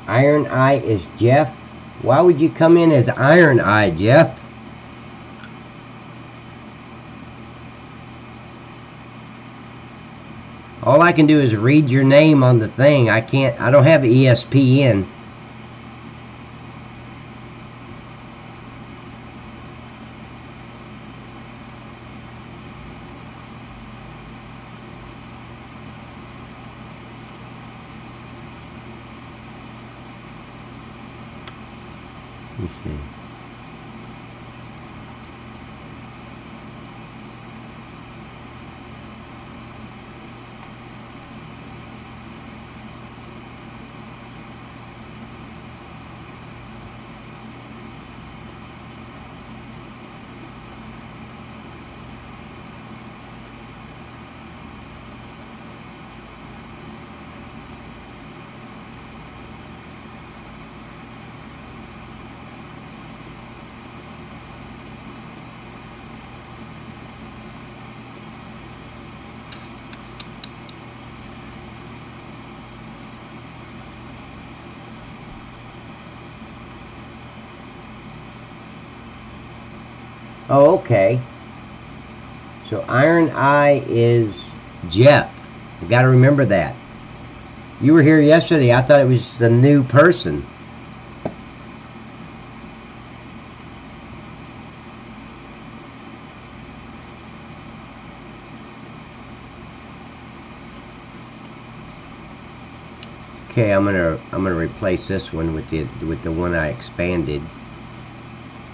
Iron Eye is Jeff. Why would you come in as Iron Eye, Jeff? All I can do is read your name on the thing. I don't have ESPN. Let's see. Oh, okay. So Iron Eye is Jeff. You got to remember that. You were here yesterday. I thought it was a new person. Okay, I'm gonna replace this one with the one I expanded.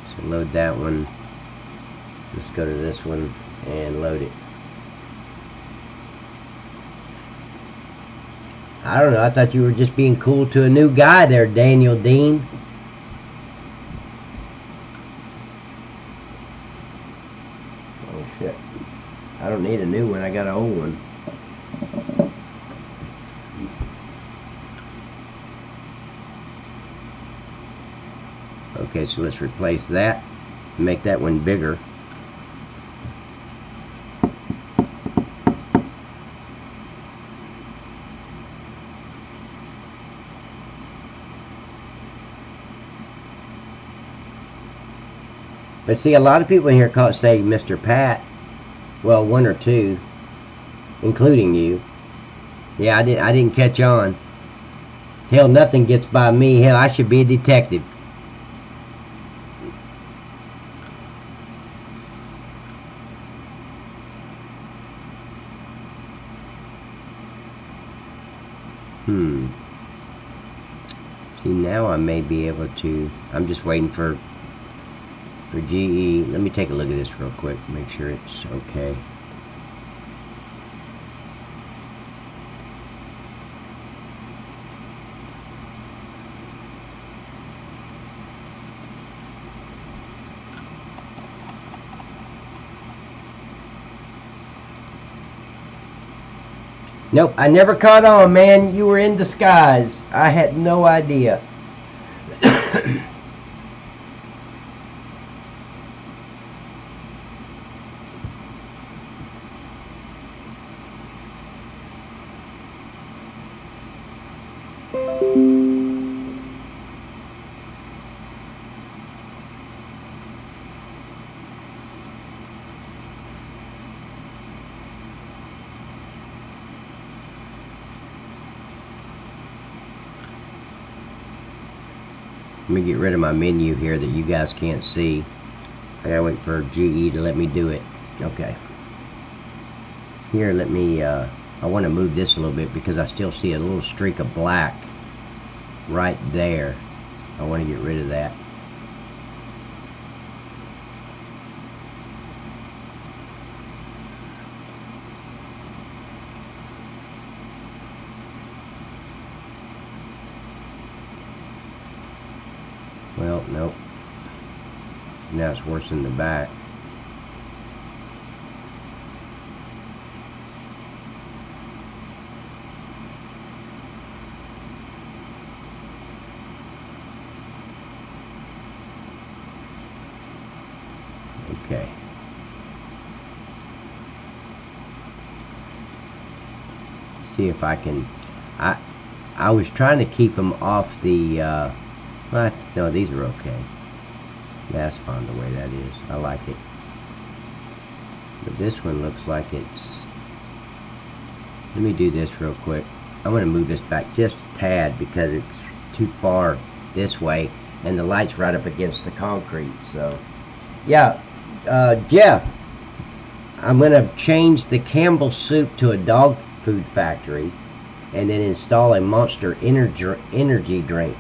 So load that one. Let's go to this one and load it. I don't know. I thought you were just being cool to a new guy there, Daniel Dean. Oh shit! I don't need a new one. I got an old one. Okay, so let's replace that. Make that one bigger. But see, a lot of people in here say Mr. Pat. Well, one or two, including you. Yeah, I didn't catch on. Hell, nothing gets by me. Hell, I should be a detective. See, now I may be able to. I'm just waiting for GE. Let me take a look at this real quick, make sure it's okay. Nope, I never caught on, man. You were in disguise. I had no idea. Let me get rid of my menu here that you guys can't see. I gotta wait for GE to let me do it. Okay. Here, let me, I want to move this a little bit because I still see a little streak of black right there. I want to get rid of that. Well, nope. Now it's worse in the back. Okay. See if I can. I was trying to keep them off the. Well, no, these are okay. That's fine the way that is. I like it. But this one looks like it's. Let me do this real quick. I'm going to move this back just a tad because it's too far this way, and the light's right up against the concrete. So, yeah, Jeff, I'm going to change the Campbell soup to a dog food factory, and then install a Monster energy drink.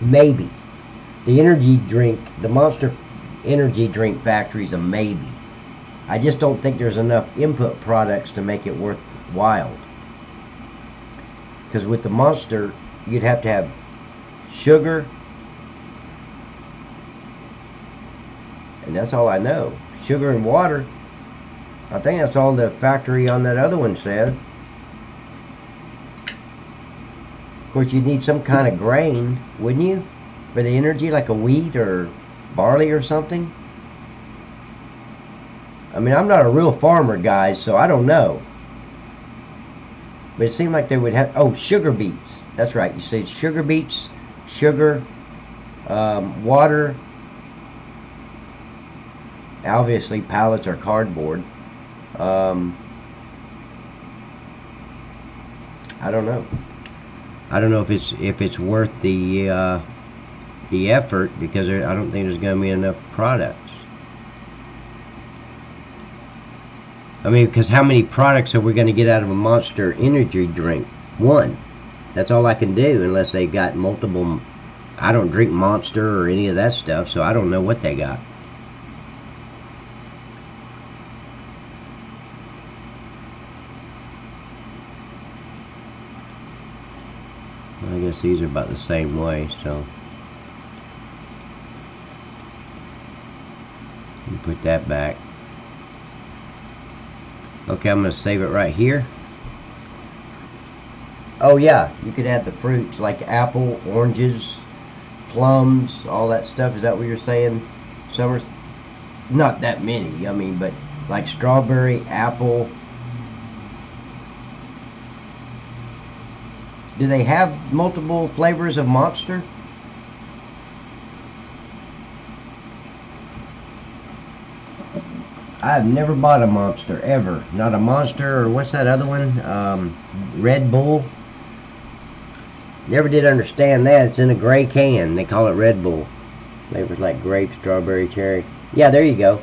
Maybe. The energy drink, the Monster energy drink factory is a maybe. I just don't think there's enough input products to make it worthwhile. Because with the Monster, you'd have to have sugar, and that's all I know. Sugar and water. I think that's all the factory on that other one said. Of course, you'd need some kind of grain, wouldn't you? For the energy, like a wheat or barley or something. I mean, I'm not a real farmer, guys, so I don't know. But it seemed like they would have... Oh, sugar beets. That's right. You say sugar beets, sugar, water. Obviously, pallets are cardboard. I don't know. I don't know if it's worth the effort, because I don't think there's going to be enough products. I mean, because how many products are we going to get out of a Monster energy drink? One. That's all I can do, unless they got multiple. I don't drink Monster or any of that stuff, so I don't know what they got. I guess these are about the same way, so you put that back. Okay, I'm going to save it right here. Oh yeah, you could add the fruits like apple, oranges, plums, all that stuff. Is that what you're saying, Summers? Not that many, I mean, but like strawberry, apple. Do they have multiple flavors of Monster? I've never bought a Monster, ever. Not a Monster, or what's that other one? Red Bull. Never did understand that. It's in a gray can. They call it Red Bull. Flavors like grape, strawberry, cherry. Yeah, there you go.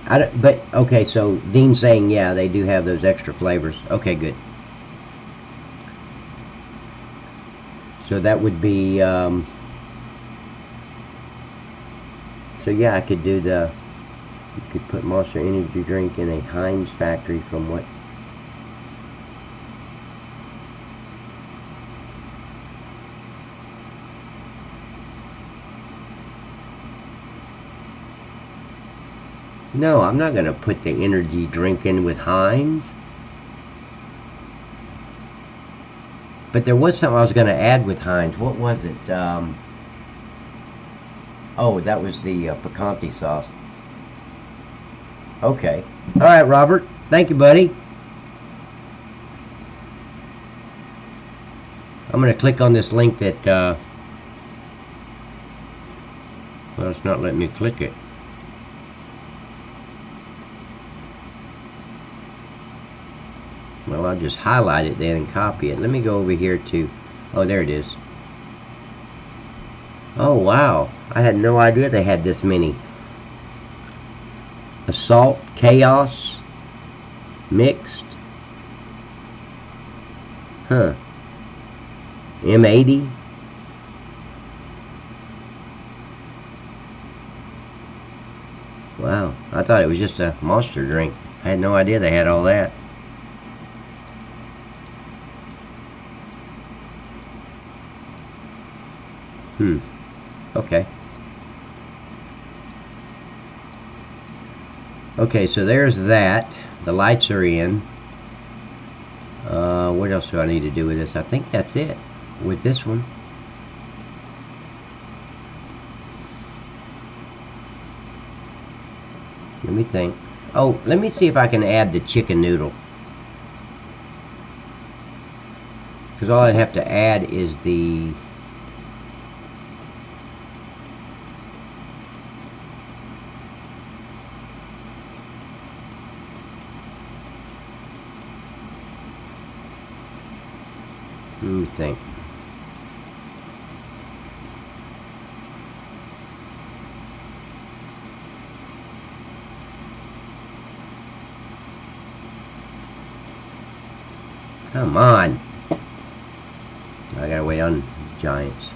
But, okay, so Dean's saying, yeah, they do have those extra flavors. Okay, good. So that would be... So yeah, I could do you could put Monster energy drink in a Heinz factory from what? No, I'm not going to put the energy drink in with Heinz. But there was something I was going to add with Heinz. What was it? Oh, that was the picante sauce. Okay. All right, Robert. Thank you, buddy. I'm going to click on this link that... well, it's not letting me click it. Well, I'll just highlight it then and copy it. Let me go over here to... Oh, there it is. Oh, wow. I had no idea they had this many. Assault, Chaos, Mixed. Huh. M80. Wow. I thought it was just a Monster drink. I had no idea they had all that. Okay. Okay, so there's that. The lights are in. What else do I need to do with this? I think that's it with this one. Let me think. Oh, let me see if I can add the chicken noodle. Because all I'd have to add is the... Let me think. Come on. I gotta wait on giants.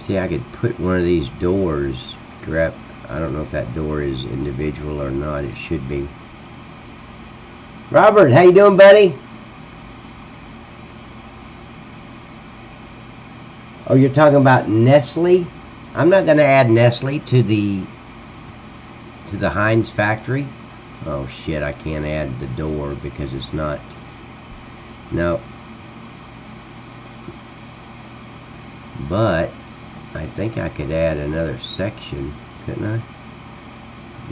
See, I could put one of these doors, I don't know if that door is individual or not. It should be. Robert, how you doing, buddy? Oh, you're talking about Nestle? I'm not going to add Nestle to the Heinz factory. Oh shit, I can't add the door because it's not. No. But I think I could add another section, couldn't I?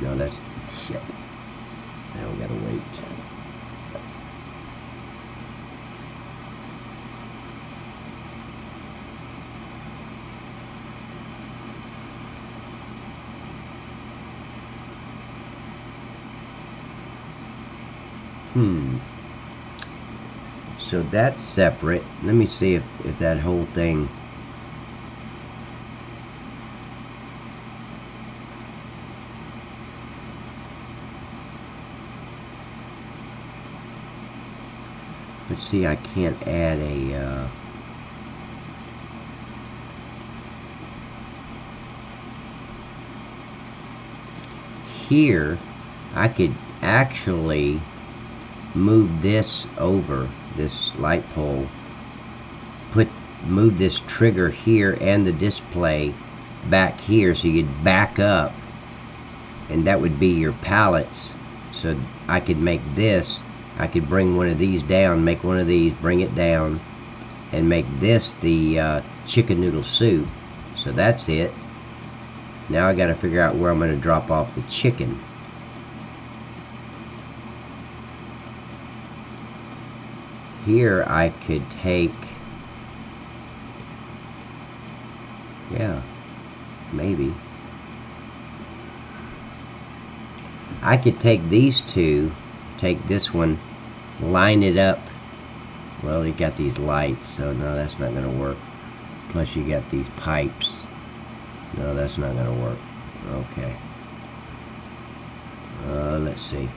No, that's shit. Now we gotta wait. So that's separate. Let me see if that whole thing. But see, I can't add a here. I could actually move this over, this light pole, move this trigger here and the display back here, so you'd back up, and that would be your pallets. So I could make this, I could bring one of these down, make one of these, bring it down, and make this the chicken noodle soup. So that's it. Now I gotta figure out where I'm gonna drop off the chicken. Here I could take, yeah, maybe. I could take these two, take this one, line it up. Well, you got these lights, so no, that's not going to work. Plus you got these pipes. No, that's not going to work. Okay. Let's see.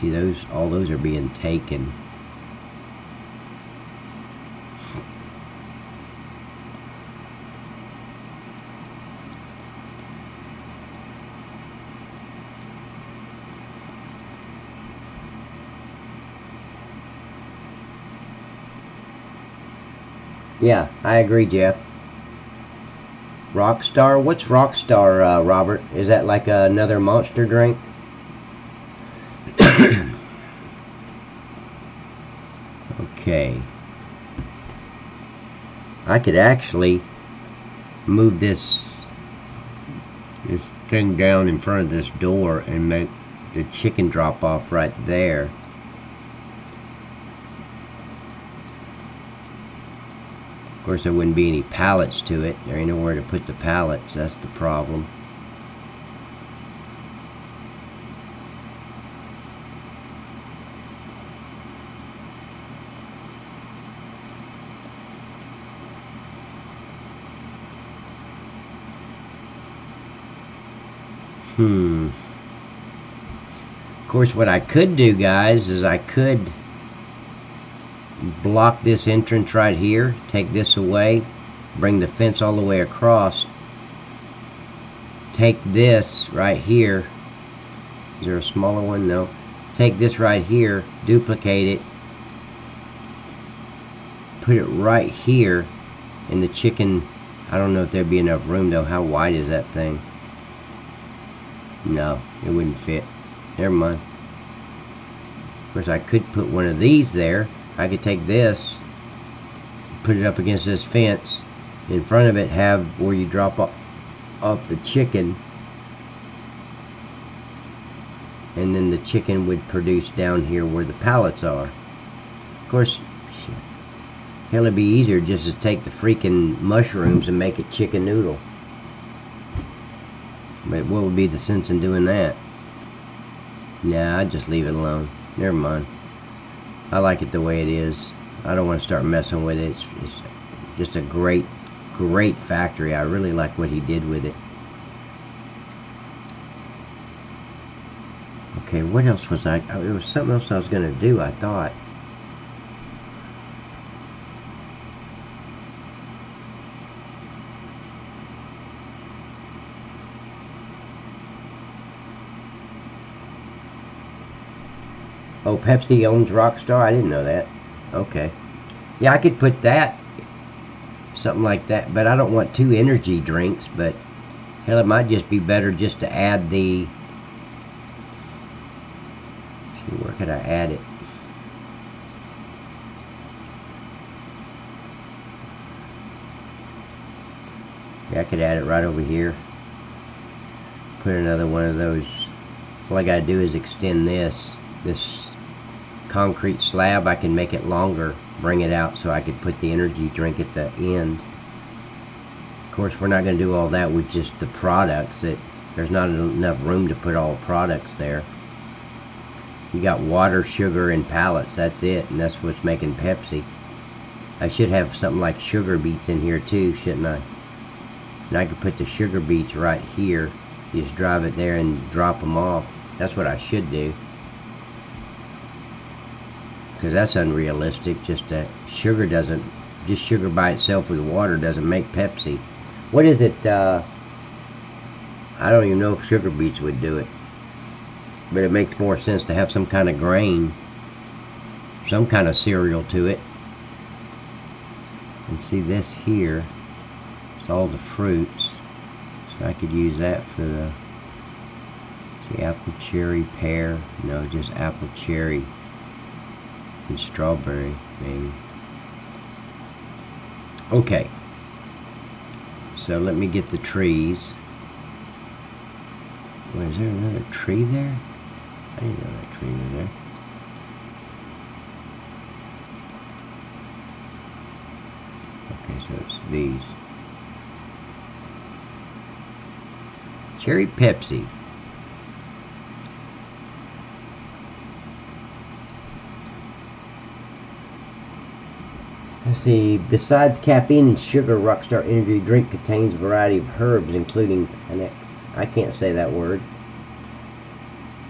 See, all those are being taken. Yeah, I agree, Jeff. Rockstar? What's Rockstar, Robert? Is that like another monster drink? Okay. I could actually move this thing down in front of this door and make the chicken drop off right there. Of course, there wouldn't be any pallets to it. There ain't nowhere to put the pallets. That's the problem. Of course, what I could do, guys, is I could block this entrance right here, take this away, bring the fence all the way across, take this right here. Is there a smaller one? No. Take this right here, duplicate it, put it right here, and the chicken, I don't know if there'd be enough room though. How wide is that thing? No, it wouldn't fit. Never mind. Of course, I could put one of these there. I could take this, put it up against this fence. In front of it, have where you drop off the chicken. And then the chicken would produce down here where the pallets are. Of course, hell, it'd be easier just to take the freaking mushrooms and make it chicken noodle. But what would be the sense in doing that? Nah, I'd just leave it alone. Never mind. I like it the way it is. I don't want to start messing with it. It's just a great factory. I really like what he did with it. Okay, what else was I? Oh, there was something else I was going to do, I thought. Oh, Pepsi owns Rockstar? I didn't know that. Okay. Yeah, I could put that, something like that, but I don't want 2 energy drinks, but hell, it might just be better just to add the, see, where could I add it? Yeah, I could add it right over here. Put another one of those. All I gotta do is extend this concrete slab. I can make it longer, bring it out so I could put the energy drink at the end. Of course, we're not going to do all that with just the products. There's not enough room to put all the products there. You got water, sugar, and pallets. That's it, and that's what's making Pepsi. I should have something like sugar beets in here too, shouldn't I? And I could put the sugar beets right here. Just drive it there and drop them off. That's what I should do. Because that's unrealistic. Just that sugar doesn't, just sugar by itself with water doesn't make Pepsi. What is it? I don't even know if sugar beets would do it. But it makes more sense to have some kind of grain, some kind of cereal to it. And see this here, it's all the fruits. So I could use that for the, see, apple, cherry, pear. No, just apple, cherry, and strawberry, maybe. Okay. So let me get the trees. Wait, is there another tree there? I didn't know that tree was there. Okay, so it's these. Cherry Pepsi. Let's see, besides caffeine and sugar, Rockstar Energy Drink contains a variety of herbs, including I can't say that word.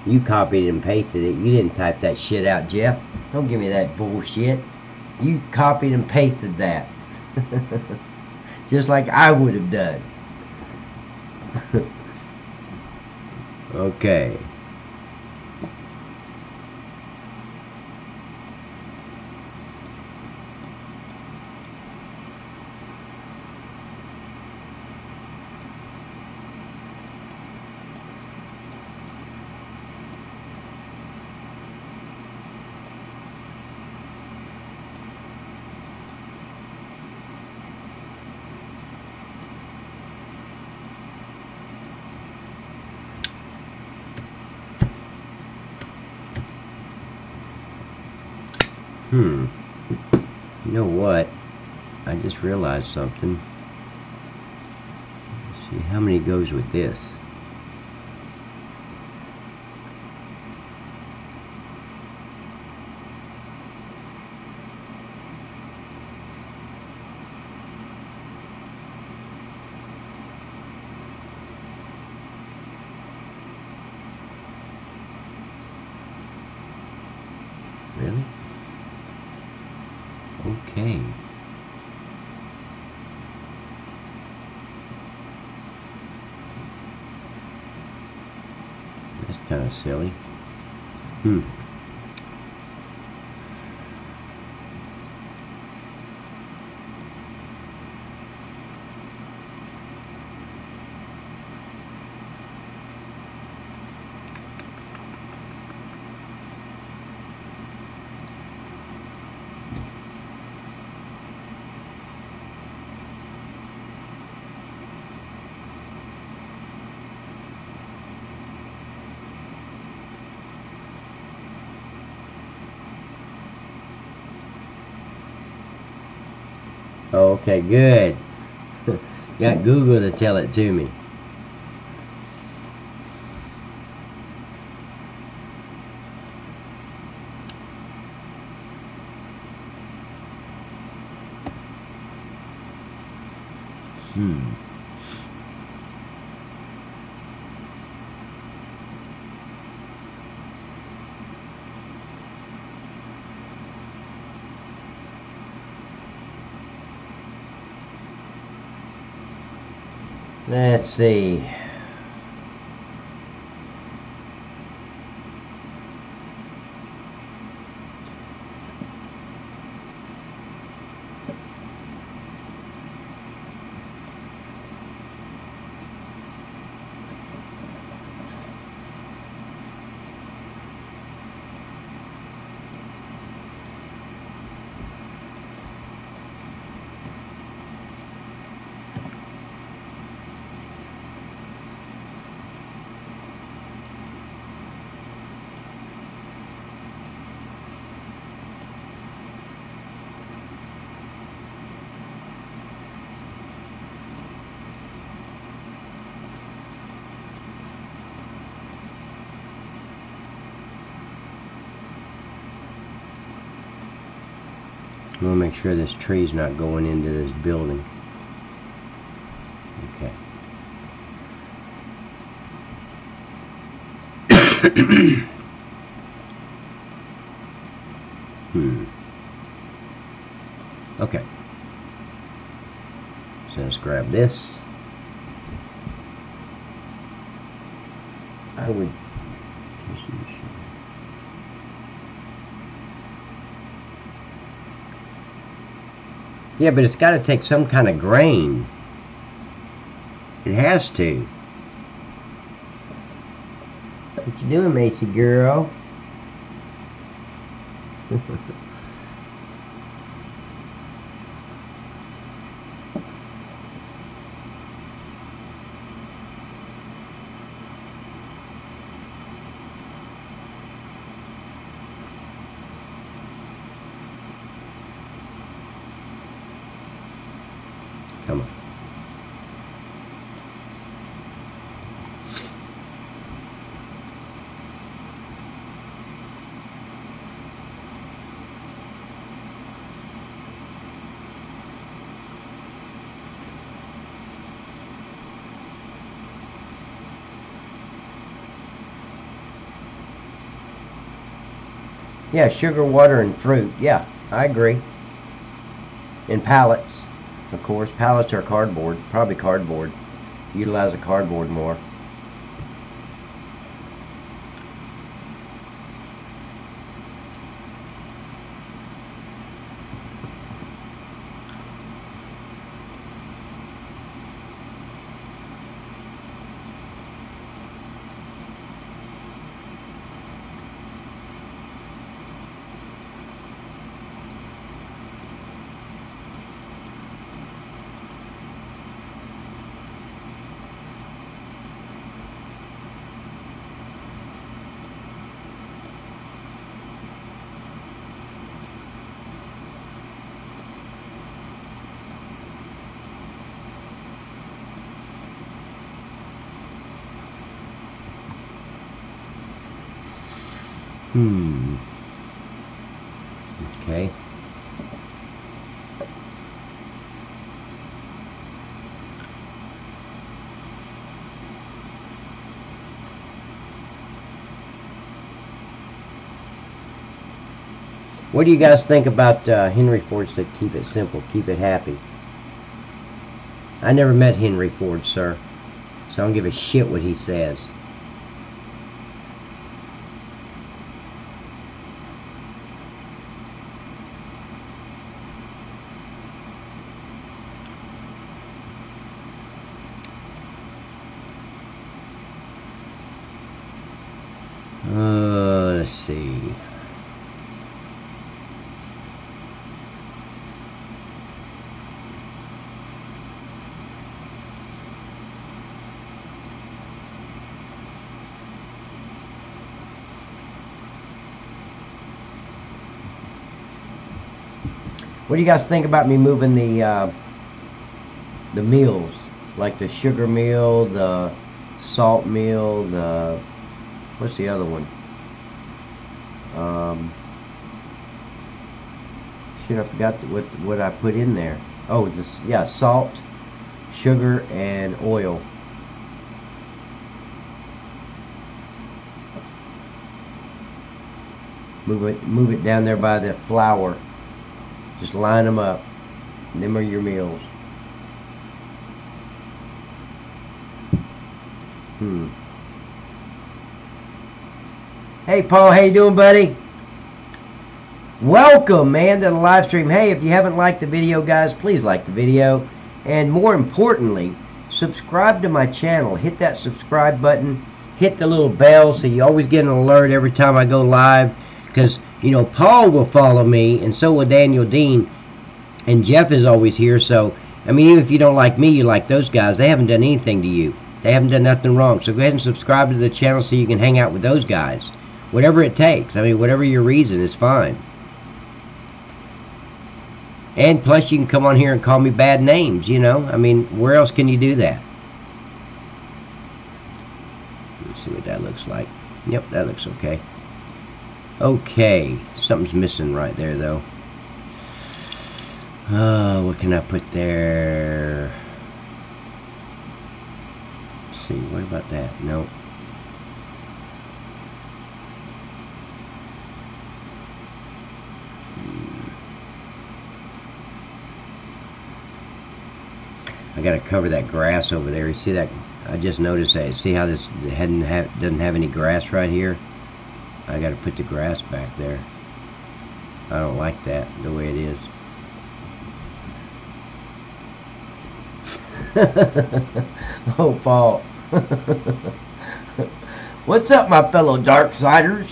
You copied and pasted it. You didn't type that shit out, Jeff. Don't give me that bullshit. You copied and pasted that. Just like I would have done. Okay. You know what? I just realized something. Let's see how many goes with this. Really? Okay. That's kind of silly. Oh, okay, good. Got Google to tell it to me. Let's see. I want to make sure this tree's not going into this building. Okay. Okay. So let's grab this. I would. Yeah, but it's got to take some kind of grain. It has to. What you doing, Macy girl? Come on. Yeah, sugar, water, and fruit. Yeah, I agree. And pallets, of course. Pallets are cardboard. Probably cardboard. Utilize the cardboard more. Okay. What do you guys think about Henry Ford said, keep it simple, keep it happy? I never met Henry Ford, sir, so I don't give a shit what he says. Let's see. What do you guys think about me moving the meals, like the sugar meal, the salt meal, the what's the other one? Shit, I forgot what I put in there. Oh, this, yeah, salt, sugar, and oil. Move it down there by the flour. Just line them up. Them are your meals. Hey Paul, how you doing, buddy? Welcome, man, to the live stream. Hey, if you haven't liked the video, guys, please like the video. And more importantly, subscribe to my channel. Hit that subscribe button. Hit the little bell so you always get an alert every time I go live. Because, you know, Paul will follow me, and so will Daniel Dean. And Jeff is always here. So, I mean, even if you don't like me, you like those guys. They haven't done anything to you. They haven't done nothing wrong. So go ahead and subscribe to the channel so you can hang out with those guys. Whatever it takes. I mean, whatever your reason is fine. And plus you can come on here and call me bad names, you know. I mean, where else can you do that? Let's see what that looks like. Yep, that looks okay. Okay, something's missing right there, though. What can I put there? Let's see, what about that? Nope. I gotta cover that grass over there. You see that? I just noticed that. See how this doesn't have any grass right here? I gotta put the grass back there. I don't like that the way it is. Oh, Paul. What's up, my fellow Darksiders?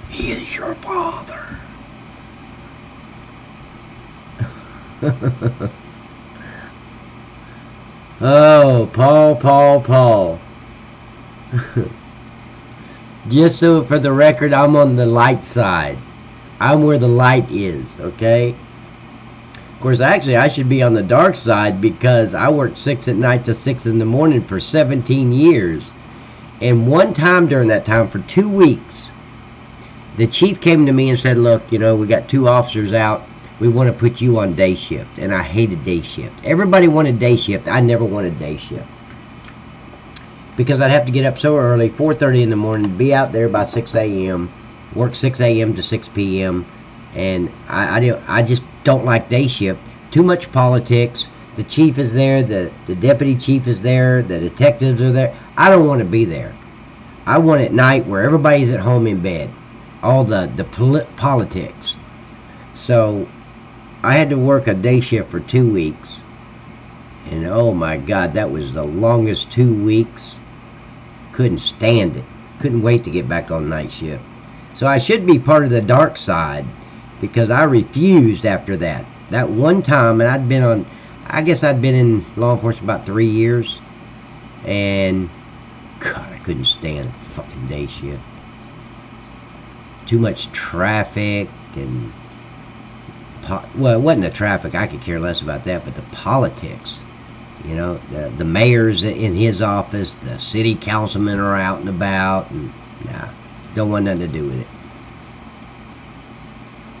He is your father. Oh, Paul. Just so for the record, I'm on the light side. I'm where the light is, okay? Of course, actually, I should be on the dark side because I worked 6 at night to 6 in the morning for 17 years. And one time during that time, for 2 weeks, the chief came to me and said, look, you know, we got 2 officers out. We want to put you on day shift. And I hated day shift. Everybody wanted day shift. I never wanted day shift. Because I'd have to get up so early, 4:30 in the morning, be out there by 6 a.m., work 6 a.m. to 6 p.m., and I just don't like day shift. Too much politics. The chief is there, the deputy chief is there, the detectives are there. I don't want to be there. I want at night where everybody's at home in bed. All the politics. So I had to work a day shift for 2 weeks. And oh my God, that was the longest 2 weeks. Couldn't stand it. Couldn't wait to get back on night shift. So I should be part of the dark side because I refused after that. That one time, and I'd been on, I guess I'd been in law enforcement about 3 years. And God, I couldn't stand fucking day shift. Too much traffic and, well, it wasn't the traffic. I could care less about that, but the politics. You know, the mayor's in his office, the city councilmen are out and about, and nah, don't want nothing to do with it.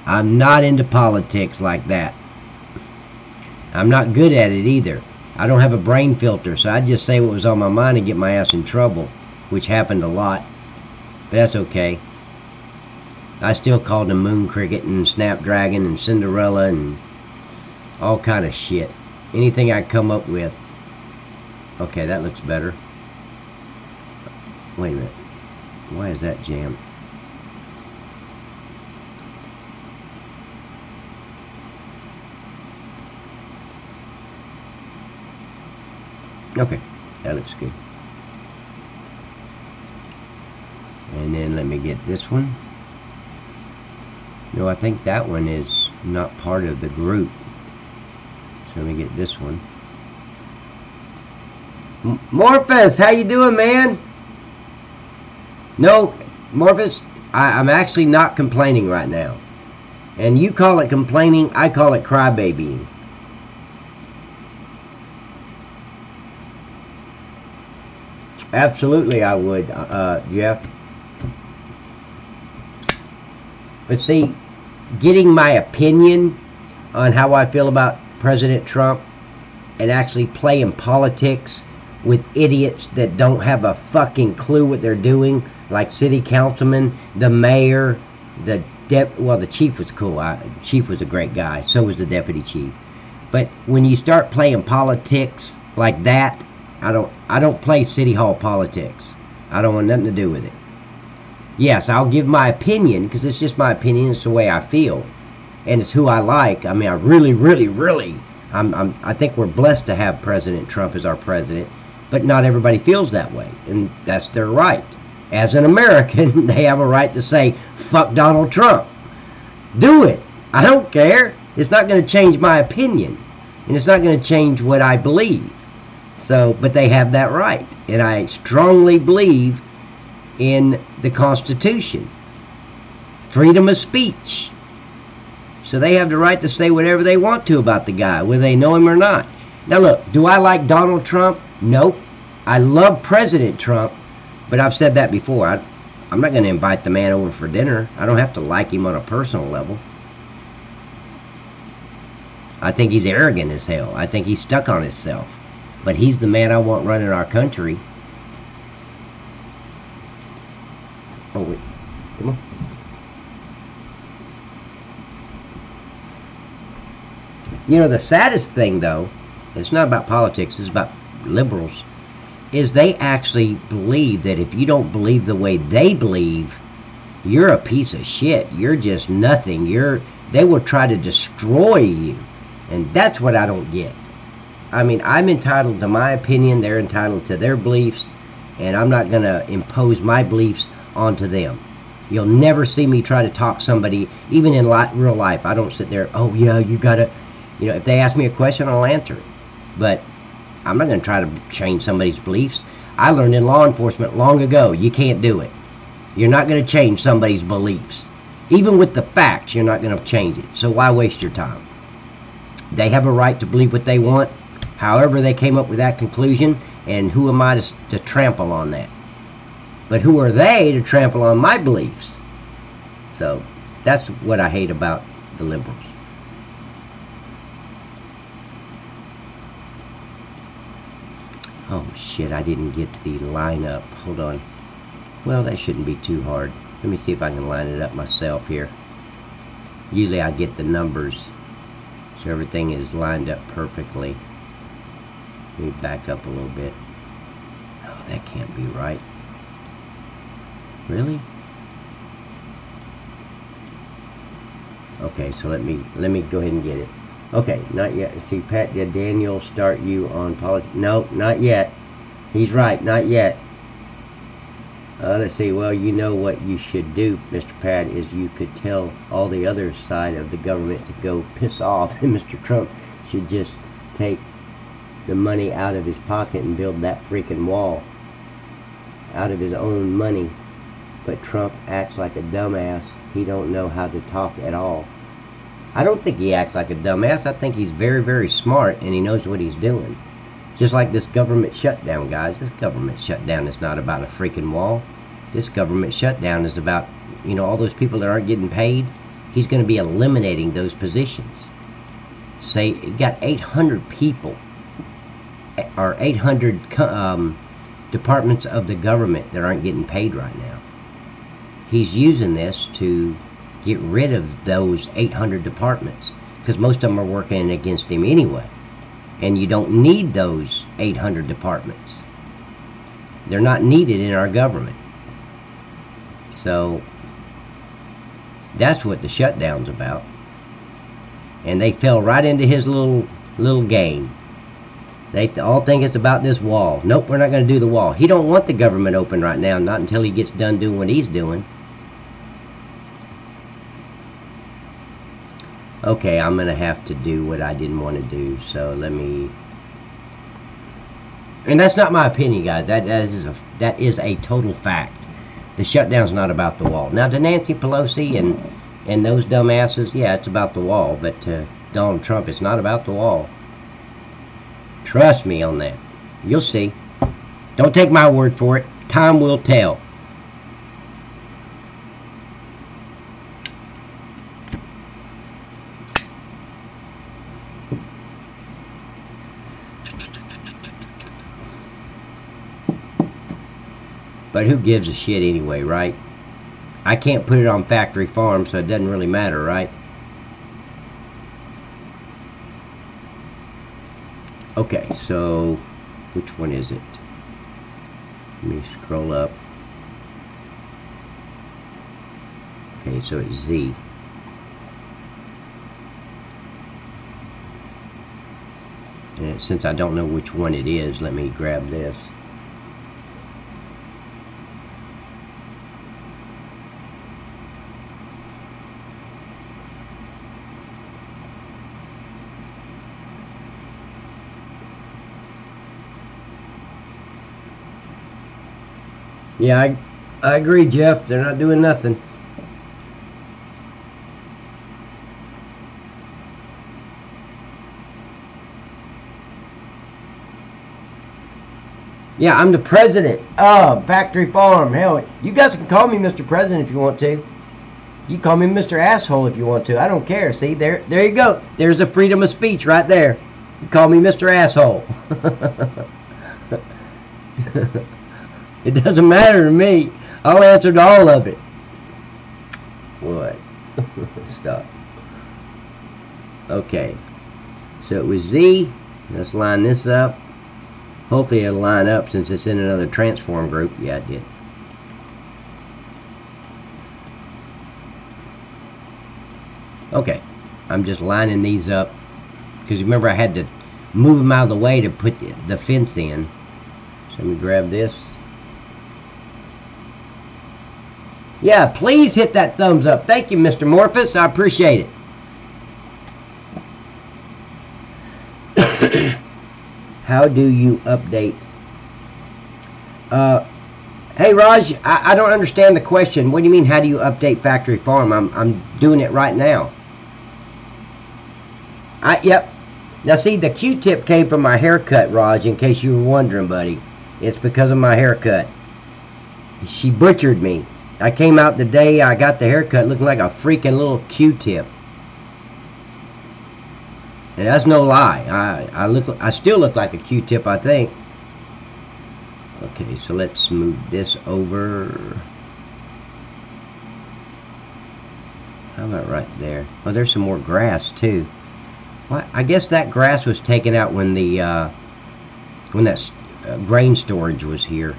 I'm not into politics like that. I'm not good at it either. I don't have a brain filter, so I'd just say what was on my mind and get my ass in trouble, which happened a lot, but that's okay. I still called them moon cricket and snapdragon and Cinderella and all kind of shit. Anything I come up with. Okay, that looks better. Wait a minute. Why is that jammed? Okay, that looks good. And then let me get this one. No, I think that one is not part of the group. So let me get this one. Morphus, how you doing, man? No, Morphus, I'm actually not complaining right now. And you call it complaining, I call it crybabying. Absolutely I would, Jeff. But see, getting my opinion on how I feel about President Trump and actually playing politics with idiots that don't have a fucking clue what they're doing, like city councilmen, the mayor, the chief was cool. Chief was a great guy. So was the deputy chief. But when you start playing politics like that, I don't play city hall politics. I don't want nothing to do with it. Yes, I'll give my opinion because it's just my opinion. It's the way I feel, and it's who I like. I mean, I really, I think we're blessed to have President Trump as our president, but not everybody feels that way, and that's their right. As an American, they have a right to say, fuck Donald Trump. Do it. I don't care. It's not going to change my opinion, and it's not going to change what I believe. So, but they have that right, and I strongly believe in the Constitution. Freedom of speech. So they have the right to say whatever they want to about the guy, whether they know him or not. Now look, do I like Donald Trump? Nope. I love President Trump, but I've said that before. I'm not going to invite the man over for dinner. I don't have to like him on a personal level. I think he's arrogant as hell. I think he's stuck on himself. But he's the man I want running our country. Oh, wait. Come on. You know, the saddest thing, though, it's not about politics, it's about liberals, is they actually believe that if you don't believe the way they believe, you're a piece of shit. You're just nothing. They will try to destroy you. And that's what I don't get. I mean, I'm entitled to my opinion. They're entitled to their beliefs. And I'm not going to impose my beliefs onto them. You'll never see me try to talk somebody, even in real life. I don't sit there, oh, yeah, you got to, you know, if they ask me a question, I'll answer it. But I'm not going to try to change somebody's beliefs. I learned in law enforcement long ago, you can't do it. You're not going to change somebody's beliefs. Even with the facts, you're not going to change it. So why waste your time? They have a right to believe what they want. However they came up with that conclusion, and who am I to trample on that? But who are they to trample on my beliefs? So that's what I hate about the liberals. Oh shit, I didn't get the line up. Hold on. Well, that shouldn't be too hard. Let me see if I can line it up myself here. Usually I get the numbers so everything is lined up perfectly. Let me back up a little bit. Oh, that can't be right. Really? Okay, so let me go ahead and get it. Okay, not yet. See, Pat, did Daniel start you on politics? No, not yet. He's right, not yet. Let's see. Well, you know what you should do, Mr. Pat, is you could tell all the other side of the government to go piss off, and Mr. Trump should just take the money out of his pocket and build that freaking wall out of his own money. But Trump acts like a dumbass. He don't know how to talk at all. I don't think he acts like a dumbass. I think he's very, very smart, and he knows what he's doing. Just like this government shutdown, guys. This government shutdown is not about a freaking wall. This government shutdown is about, you know, all those people that aren't getting paid. He's going to be eliminating those positions. Say, you got 800 people, or 800 departments of the government that aren't getting paid right now. He's using this to get rid of those 800 departments, because most of them are working against him anyway. And you don't need those 800 departments. They're not needed in our government. So that's what the shutdown's about. And they fell right into his little game. They all think it's about this wall. Nope, we're not going to do the wall. He don't want the government open right now, not until he gets done doing what he's doing. Okay, I'm going to have to do what I didn't want to do, so let me... And that's not my opinion, guys. That is a total fact. The shutdown's not about the wall. Now, to Nancy Pelosi And those dumbasses, yeah, it's about the wall, but Donald Trump, it's not about the wall. Trust me on that. You'll see. Don't take my word for it. Time will tell. But who gives a shit anyway, right? I can't put it on factory farm, so it doesn't really matter, right? Okay, so which one is it? Let me scroll up. Okay, so it's Z. And since I don't know which one it is, let me grab this. Yeah, I agree, Jeff. They're not doing nothing. Yeah, I'm the president of Factory Farm. Hell, you guys can call me Mr. President if you want to. You can call me Mr. Asshole if you want to. I don't care. See, there you go. There's the freedom of speech right there. You call me Mr. Asshole. It doesn't matter to me. I'll answer to all of it. What? Stop. Okay. So it was Z. Let's line this up. Hopefully it'll line up since it's in another transform group. Yeah, it did. Okay. I'm just lining these up. Because remember I had to move them out of the way to put the fence in. So let me grab this. Yeah, please hit that thumbs up. Thank you, Mr. Morphus. I appreciate it. How do you update? Hey, Raj, I don't understand the question. What do you mean, how do you update Factory Farm? I'm doing it right now. Yep. Now, see, the Q-tip came from my haircut, Raj, in case you were wondering, buddy. It's because of my haircut. She butchered me. I came out the day I got the haircut looking like a freaking little Q-tip. And that's no lie. I still look like a Q-tip, I think. Okay, so let's move this over. How about right there? Oh, there's some more grass too. What? I guess that grass was taken out when the when that grain storage was here.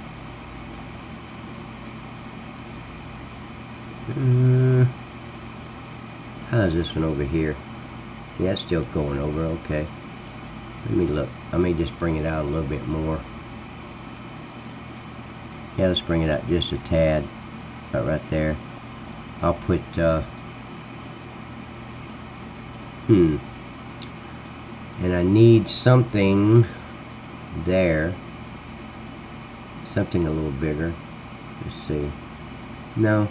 How's this one over here? Yeah, it's still going over. Okay. Let me look. I may just bring it out a little bit more. Yeah, let's bring it out just a tad. Right there. I'll put, and I need something there. Something a little bigger. Let's see. No.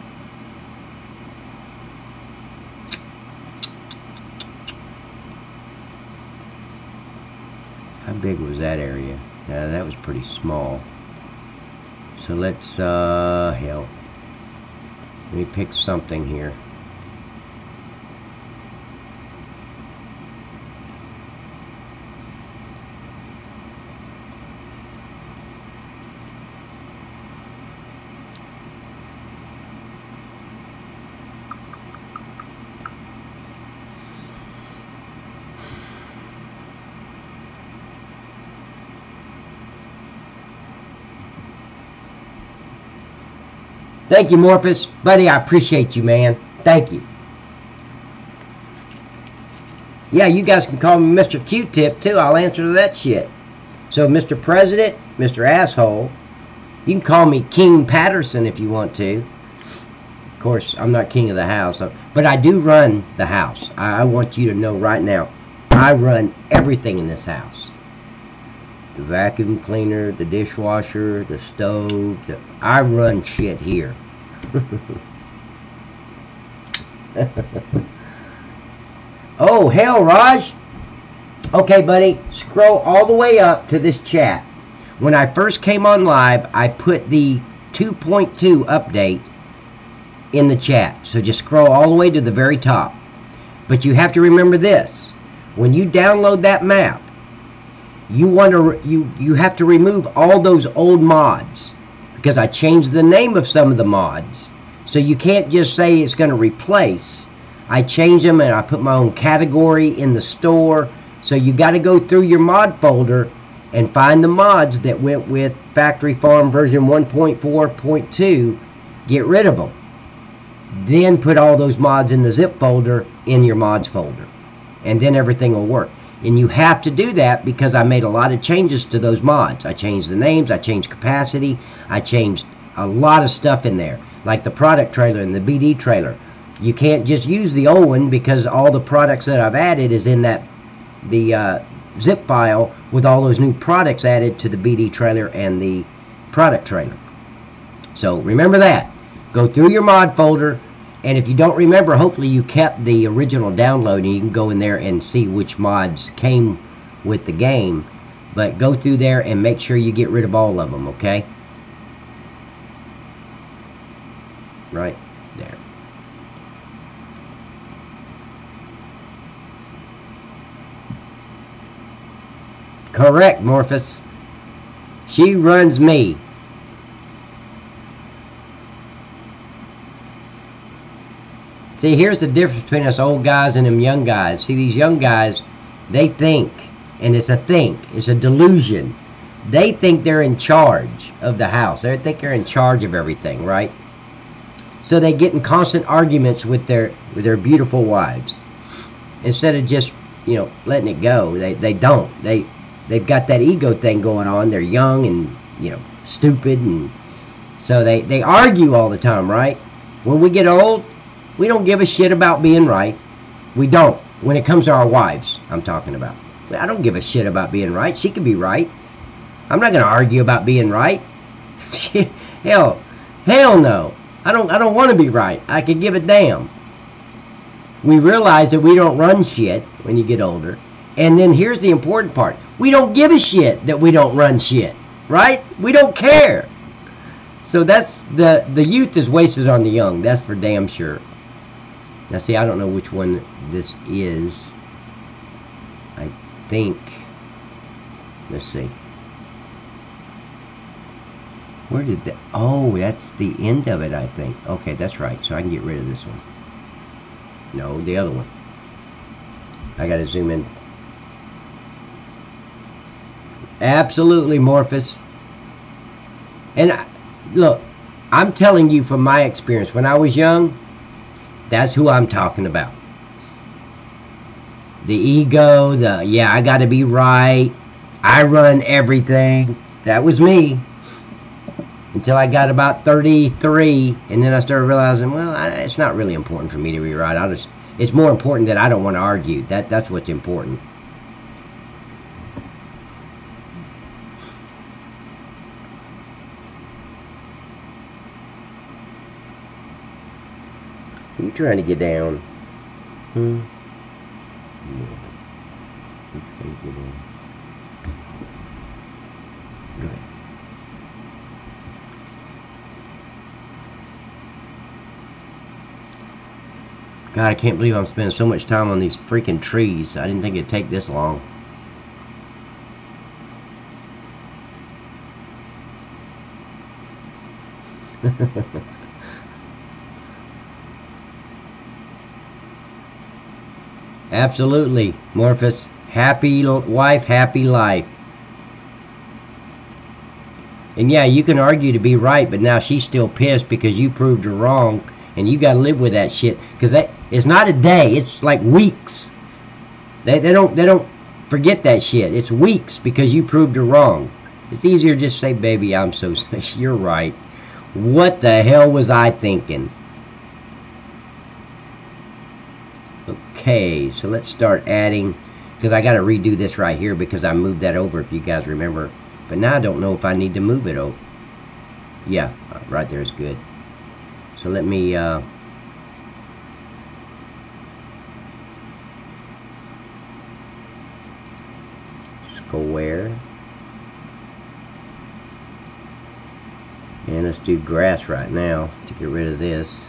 How big was that area? Yeah, that was pretty small. So let's, hell. Let me pick something here. Thank you, Morphus. Buddy, I appreciate you, man. Thank you. Yeah, you guys can call me Mr. Q-tip, too. I'll answer to that shit. So, Mr. President, Mr. Asshole, you can call me King Patterson if you want to. Of course, I'm not king of the house, but I do run the house. I want you to know right now, I run everything in this house. The vacuum cleaner, the dishwasher, the stove. I run shit here. Oh, hell, Raj. Okay, buddy, scroll all the way up to this chat. When I first came on live, I put the 2.2 update in the chat. So just scroll all the way to the very top. But you have to remember this. When you download that map, you have to remove all those old mods, because I changed the name of some of the mods. So you can't just say it's going to replace. I changed them and I put my own category in the store. So you got to go through your mod folder and find the mods that went with Factory Farm version 1.4.2. Get rid of them. Then put all those mods in the zip folder in your mods folder. And then everything will work. And you have to do that because I made a lot of changes to those mods. I changed the names, I changed capacity, I changed a lot of stuff in there. Like the product trailer and the BD trailer. You can't just use the old one because all the products that I've added is in the zip file with all those new products added to the BD trailer and the product trailer. So remember that. Go through your mod folder, and if you don't remember, hopefully you kept the original download and you can go in there and see which mods came with the game. But go through there and make sure you get rid of all of them, okay? Right there. Correct, Morphus. She runs me. See, here's the difference between us old guys and them young guys. See, these young guys, they think, and it's a think, it's a delusion. They think they're in charge of the house. They think they're in charge of everything, right? So they get in constant arguments with their beautiful wives. Instead of just, letting it go. They don't. They've got that ego thing going on. They're young and, stupid, and so they argue all the time, right? When we get old, we don't give a shit about being right. We don't. When it comes to our wives, I'm talking about. I don't give a shit about being right. She can be right. I'm not going to argue about being right. Hell no. I don't want to be right. I could give a damn. We realize that we don't run shit when you get older. And then here's the important part. We don't give a shit that we don't run shit. Right? We don't care. So that's the youth is wasted on the young. That's for damn sure. Now see, I don't know which one this is. I think, let's see. Where did that, oh, that's the end of it, I think. Okay, that's right, so I can get rid of this one. No, the other one. I gotta zoom in. Absolutely, Morphus. And look, I'm telling you from my experience, when I was young, that's who I'm talking about. The ego, I gotta be right, I run everything. That was me. Until I got about 33, and then I started realizing, well, it's not really important for me to be right. It's more important that I don't want to argue. That's what's important. You trying to get down? You trying to get down? Good. God, I can't believe I'm spending so much time on these freaking trees. I didn't think it'd take this long. Absolutely, Morphus. Happy wife, happy life. And yeah, you can argue to be right, but now she's still pissed because you proved her wrong, and you got to live with that shit. Because it's not a day; it's like weeks. They don't forget that shit. It's weeks because you proved her wrong. It's easier to just say, "Baby, I'm so you're right. What the hell was I thinking?" Okay, so let's start adding, because I got to redo this right here because I moved that over, if you guys remember. But now I don't know if I need to move it over. Yeah, right there is good. So let me square, and let's do grass right now to get rid of this.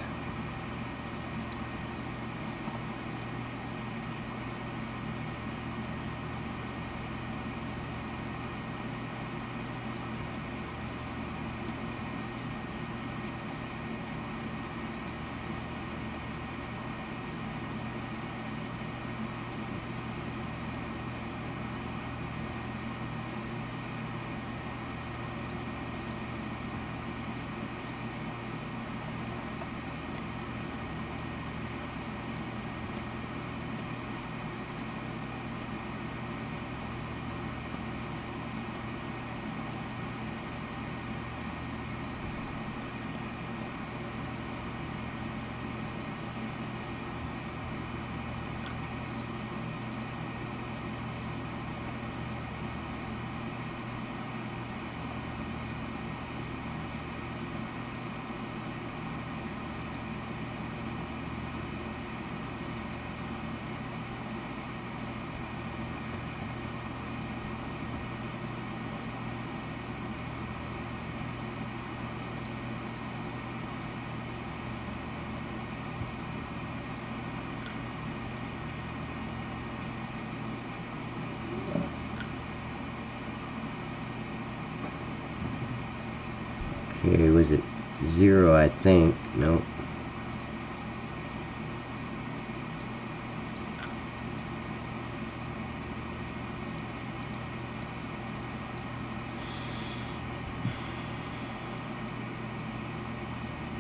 Okay, was it 0, I think? Nope.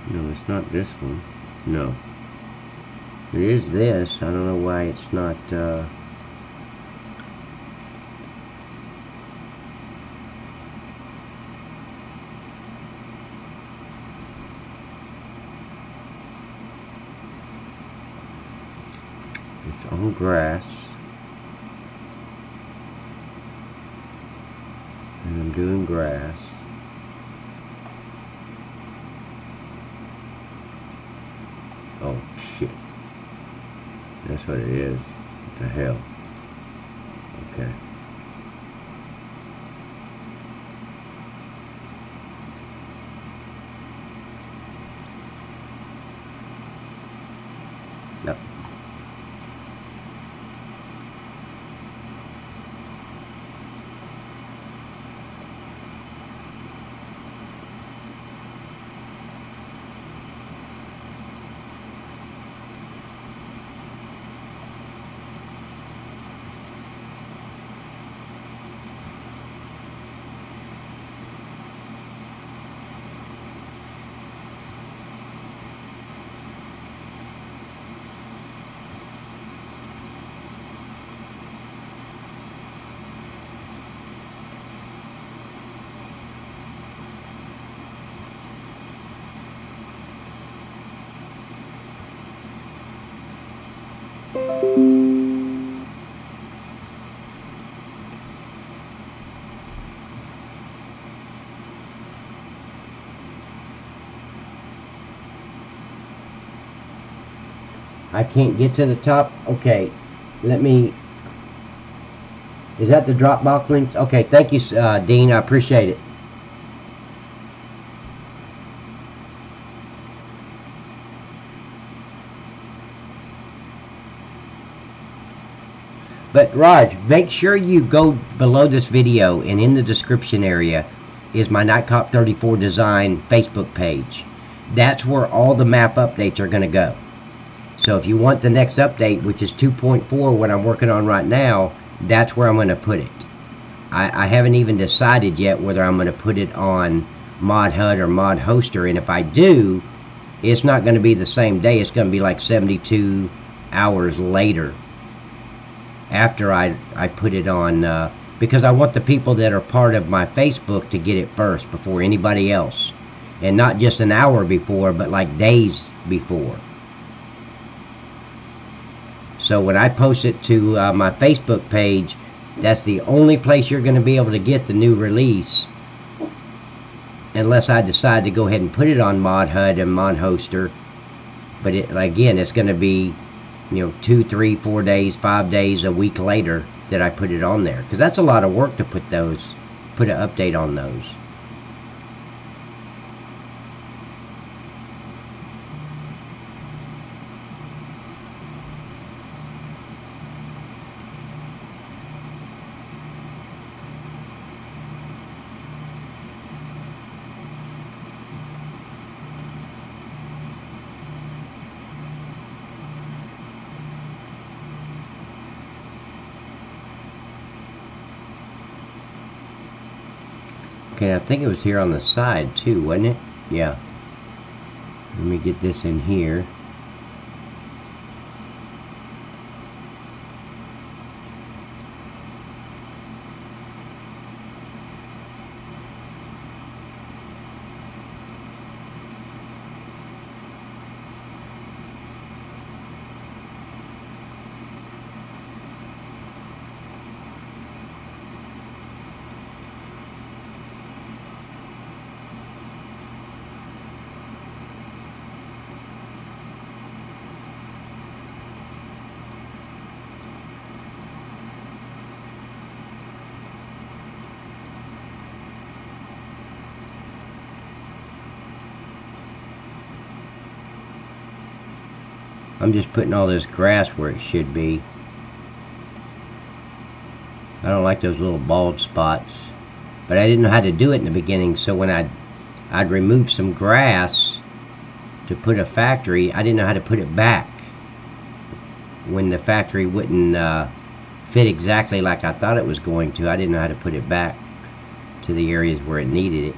No, it's not this one. No. It is this. I don't know why it's not, it's on grass. And I'm doing grass. Oh, shit. That's what it is. What the hell? Okay. Yep. I can't get to the top. Okay, let me. Is that the Dropbox link? Okay, thank you, Dean. I appreciate it. But Raj, make sure you go below this video, and in the description area is my Nightcop 34 Design Facebook page. That's where all the map updates are going to go. So if you want the next update, which is 2.4, what I'm working on right now, that's where I'm going to put it. I haven't even decided yet whether I'm going to put it on Mod HUD or Mod Hoster, and if I do, it's not going to be the same day. It's going to be like 72 hours later after I put it on, because I want the people that are part of my Facebook to get it first before anybody else, and not just an hour before, but like days before. So when I post it to my Facebook page, that's the only place you're going to be able to get the new release, unless I decide to go ahead and put it on Mod HUD and Mod Hoster. But again, it's going to be, 2, 3, 4 days, 5 days, a week later that I put it on there, because that's a lot of work to put an update on those. Okay, I think it was here on the side too, wasn't it? Yeah. Let me get this in here. I'm just putting all this grass where it should be. I don't like those little bald spots, but I didn't know how to do it in the beginning, so when I'd remove some grass to put a factory, I didn't know how to put it back when the factory wouldn't fit exactly like I thought it was going to. I didn't know how to put it back to the areas where it needed it.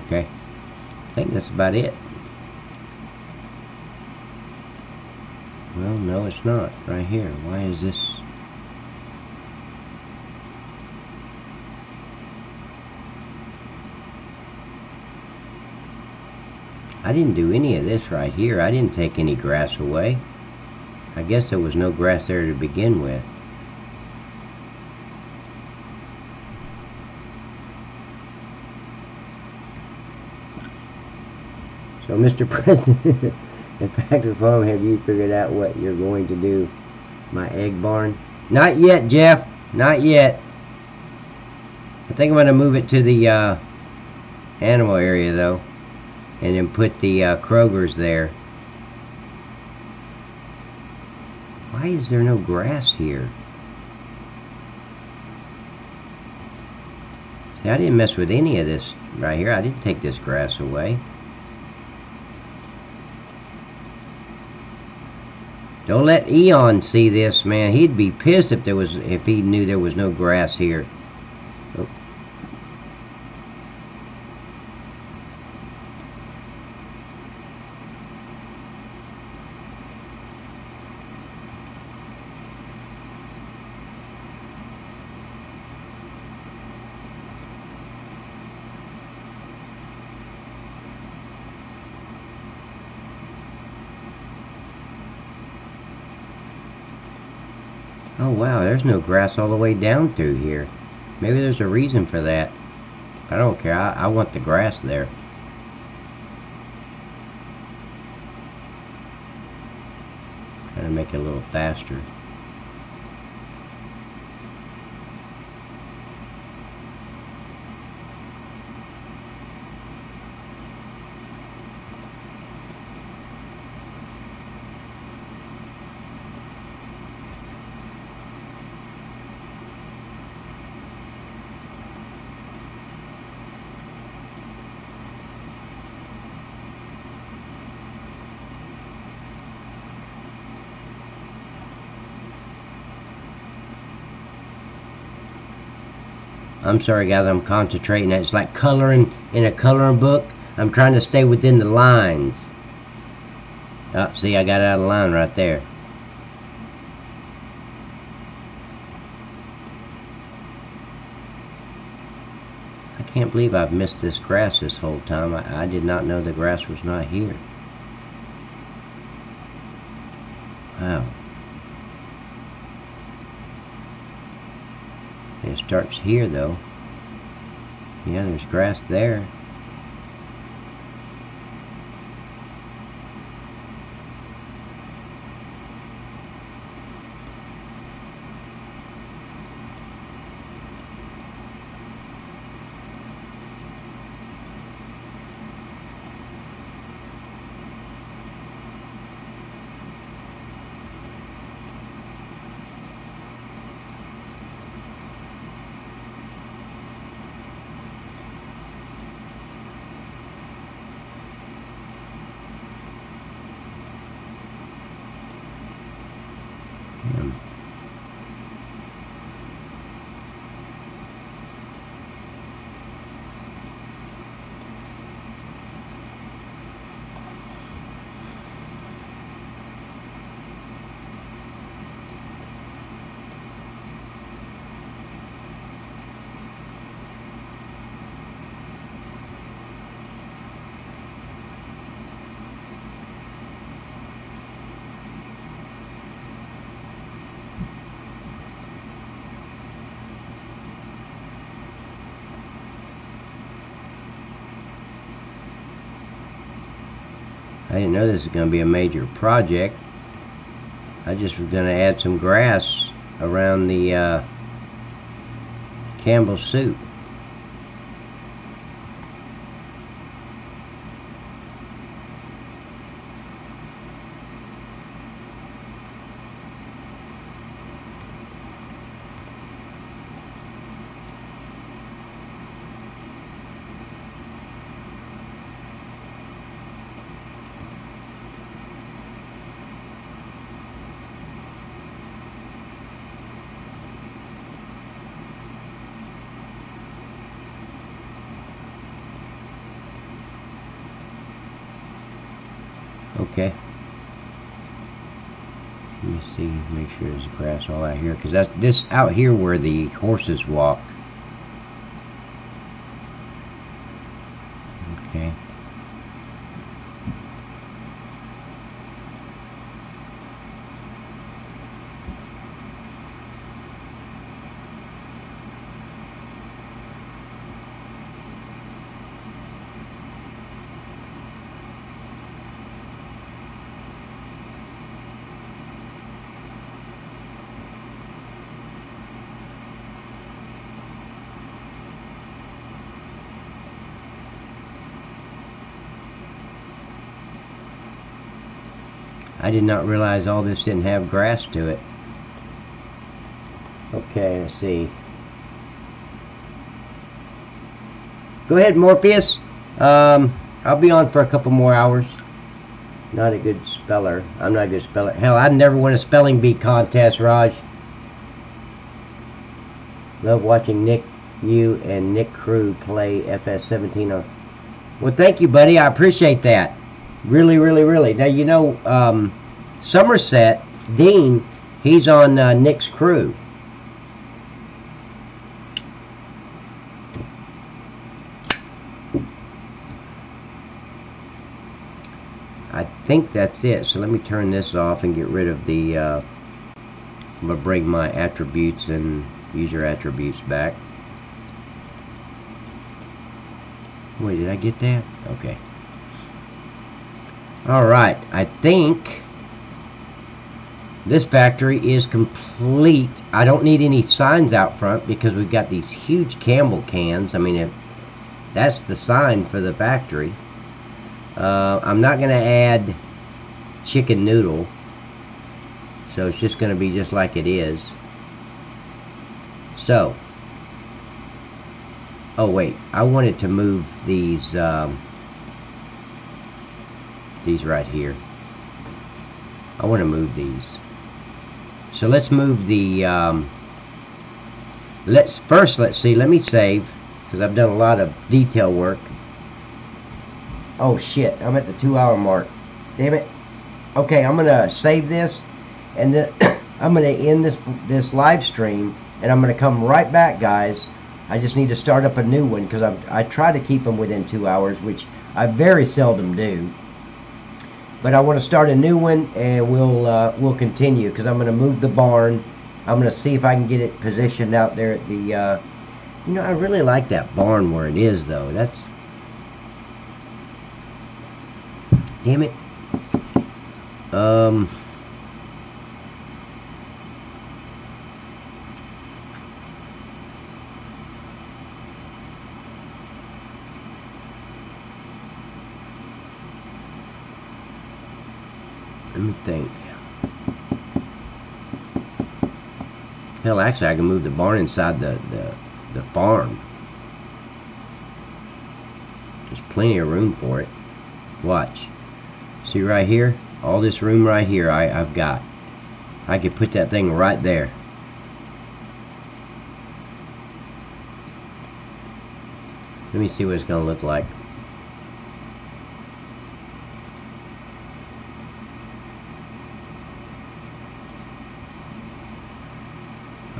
Okay, I think that's about it. Well, no, it's not. Right here. Why is this? I didn't do any of this right here. I didn't take any grass away. I guess there was no grass there to begin with. So, Mr. President, at Factory Farm, have you figured out what you're going to do? My egg barn? Not yet, Jeff. Not yet. I think I'm going to move it to the animal area, though, and then put the Kroger's there. Why is there no grass here? See, I didn't mess with any of this right here. I didn't take this grass away. Don't let Eon see this, man. He'd be pissed if he knew there was no grass here. Oh. Oh wow, there's no grass all the way down through here. Maybe there's a reason for that. I don't care. I want the grass there. Try to make it a little faster. I'm sorry guys, I'm concentrating. It's like coloring in a coloring book. I'm trying to stay within the lines. Oh, see, I got it out of line right there. I can't believe I've missed this grass this whole time. I did not know the grass was not here. Wow. It starts here though. Yeah, there's grass there. I didn't know this was going to be a major project. I just was going to add some grass around the Campbell's soup. Okay. Let me see, make sure there's grass all out here, because that's this out here where the horses walk. Okay. I did not realize all this didn't have grass to it. Okay, let's see. Go ahead, Morpheus. I'll be on for a couple more hours. Not a good speller. I'm not a good speller. Hell, I'd never win a spelling bee contest, Raj. Love watching Nick, you, and Nick Crew play FS17. Well, thank you, buddy. I appreciate that. Really, really, really. Now, you know, Somerset, Dean, he's on Nick's crew. I think that's it. So let me turn this off and get rid of the I'm going to bring my attributes and user attributes back. Wait, did I get that? Okay. Alright, I think this factory is complete. I don't need any signs out front because we've got these huge Campbell cans. I mean, that's the sign for the factory. I'm not going to add chicken noodle, so it's just going to be just like it is. So, oh wait, I wanted to move these right here. I want to move these. So let's move the let's see, let me save, because I've done a lot of detail work. Oh shit, I'm at the 2-hour mark. Damn it. Okay, I'm gonna save this, and then I'm gonna end this live stream, and I'm gonna come right back, guys. I just need to start up a new one because I try to keep them within 2 hours, which I very seldom do. But I want to start a new one, and we'll continue, because I'm going to move the barn. I'm going to see if I can get it positioned out there at the, you know, I really like that barn where it is, though. That's, damn it. Let me think. Hell, actually, I can move the barn inside the farm. There's plenty of room for it. Watch. See right here? All this room right here I've got. I could put that thing right there. Let me see what it's going to look like.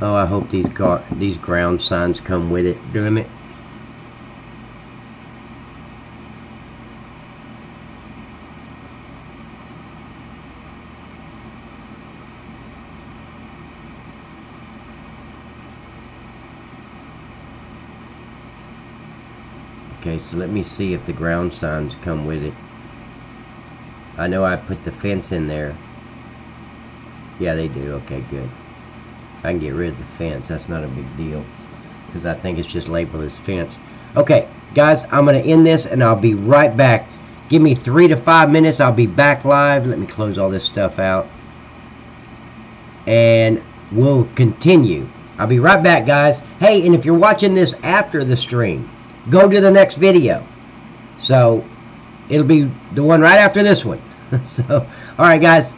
Oh, I hope these ground signs come with it. Damn it. Okay, so let me see if the ground signs come with it. I know I put the fence in there. Yeah, they do. Okay, good. I can get rid of the fence. That's not a big deal, because I think it's just labeled as fence. Okay, guys, I'm going to end this, and I'll be right back. Give me 3 to 5 minutes. I'll be back live. Let me close all this stuff out, and we'll continue. I'll be right back, guys. Hey, and if you're watching this after the stream, go to the next video. So it'll be the one right after this one. So, all right, guys.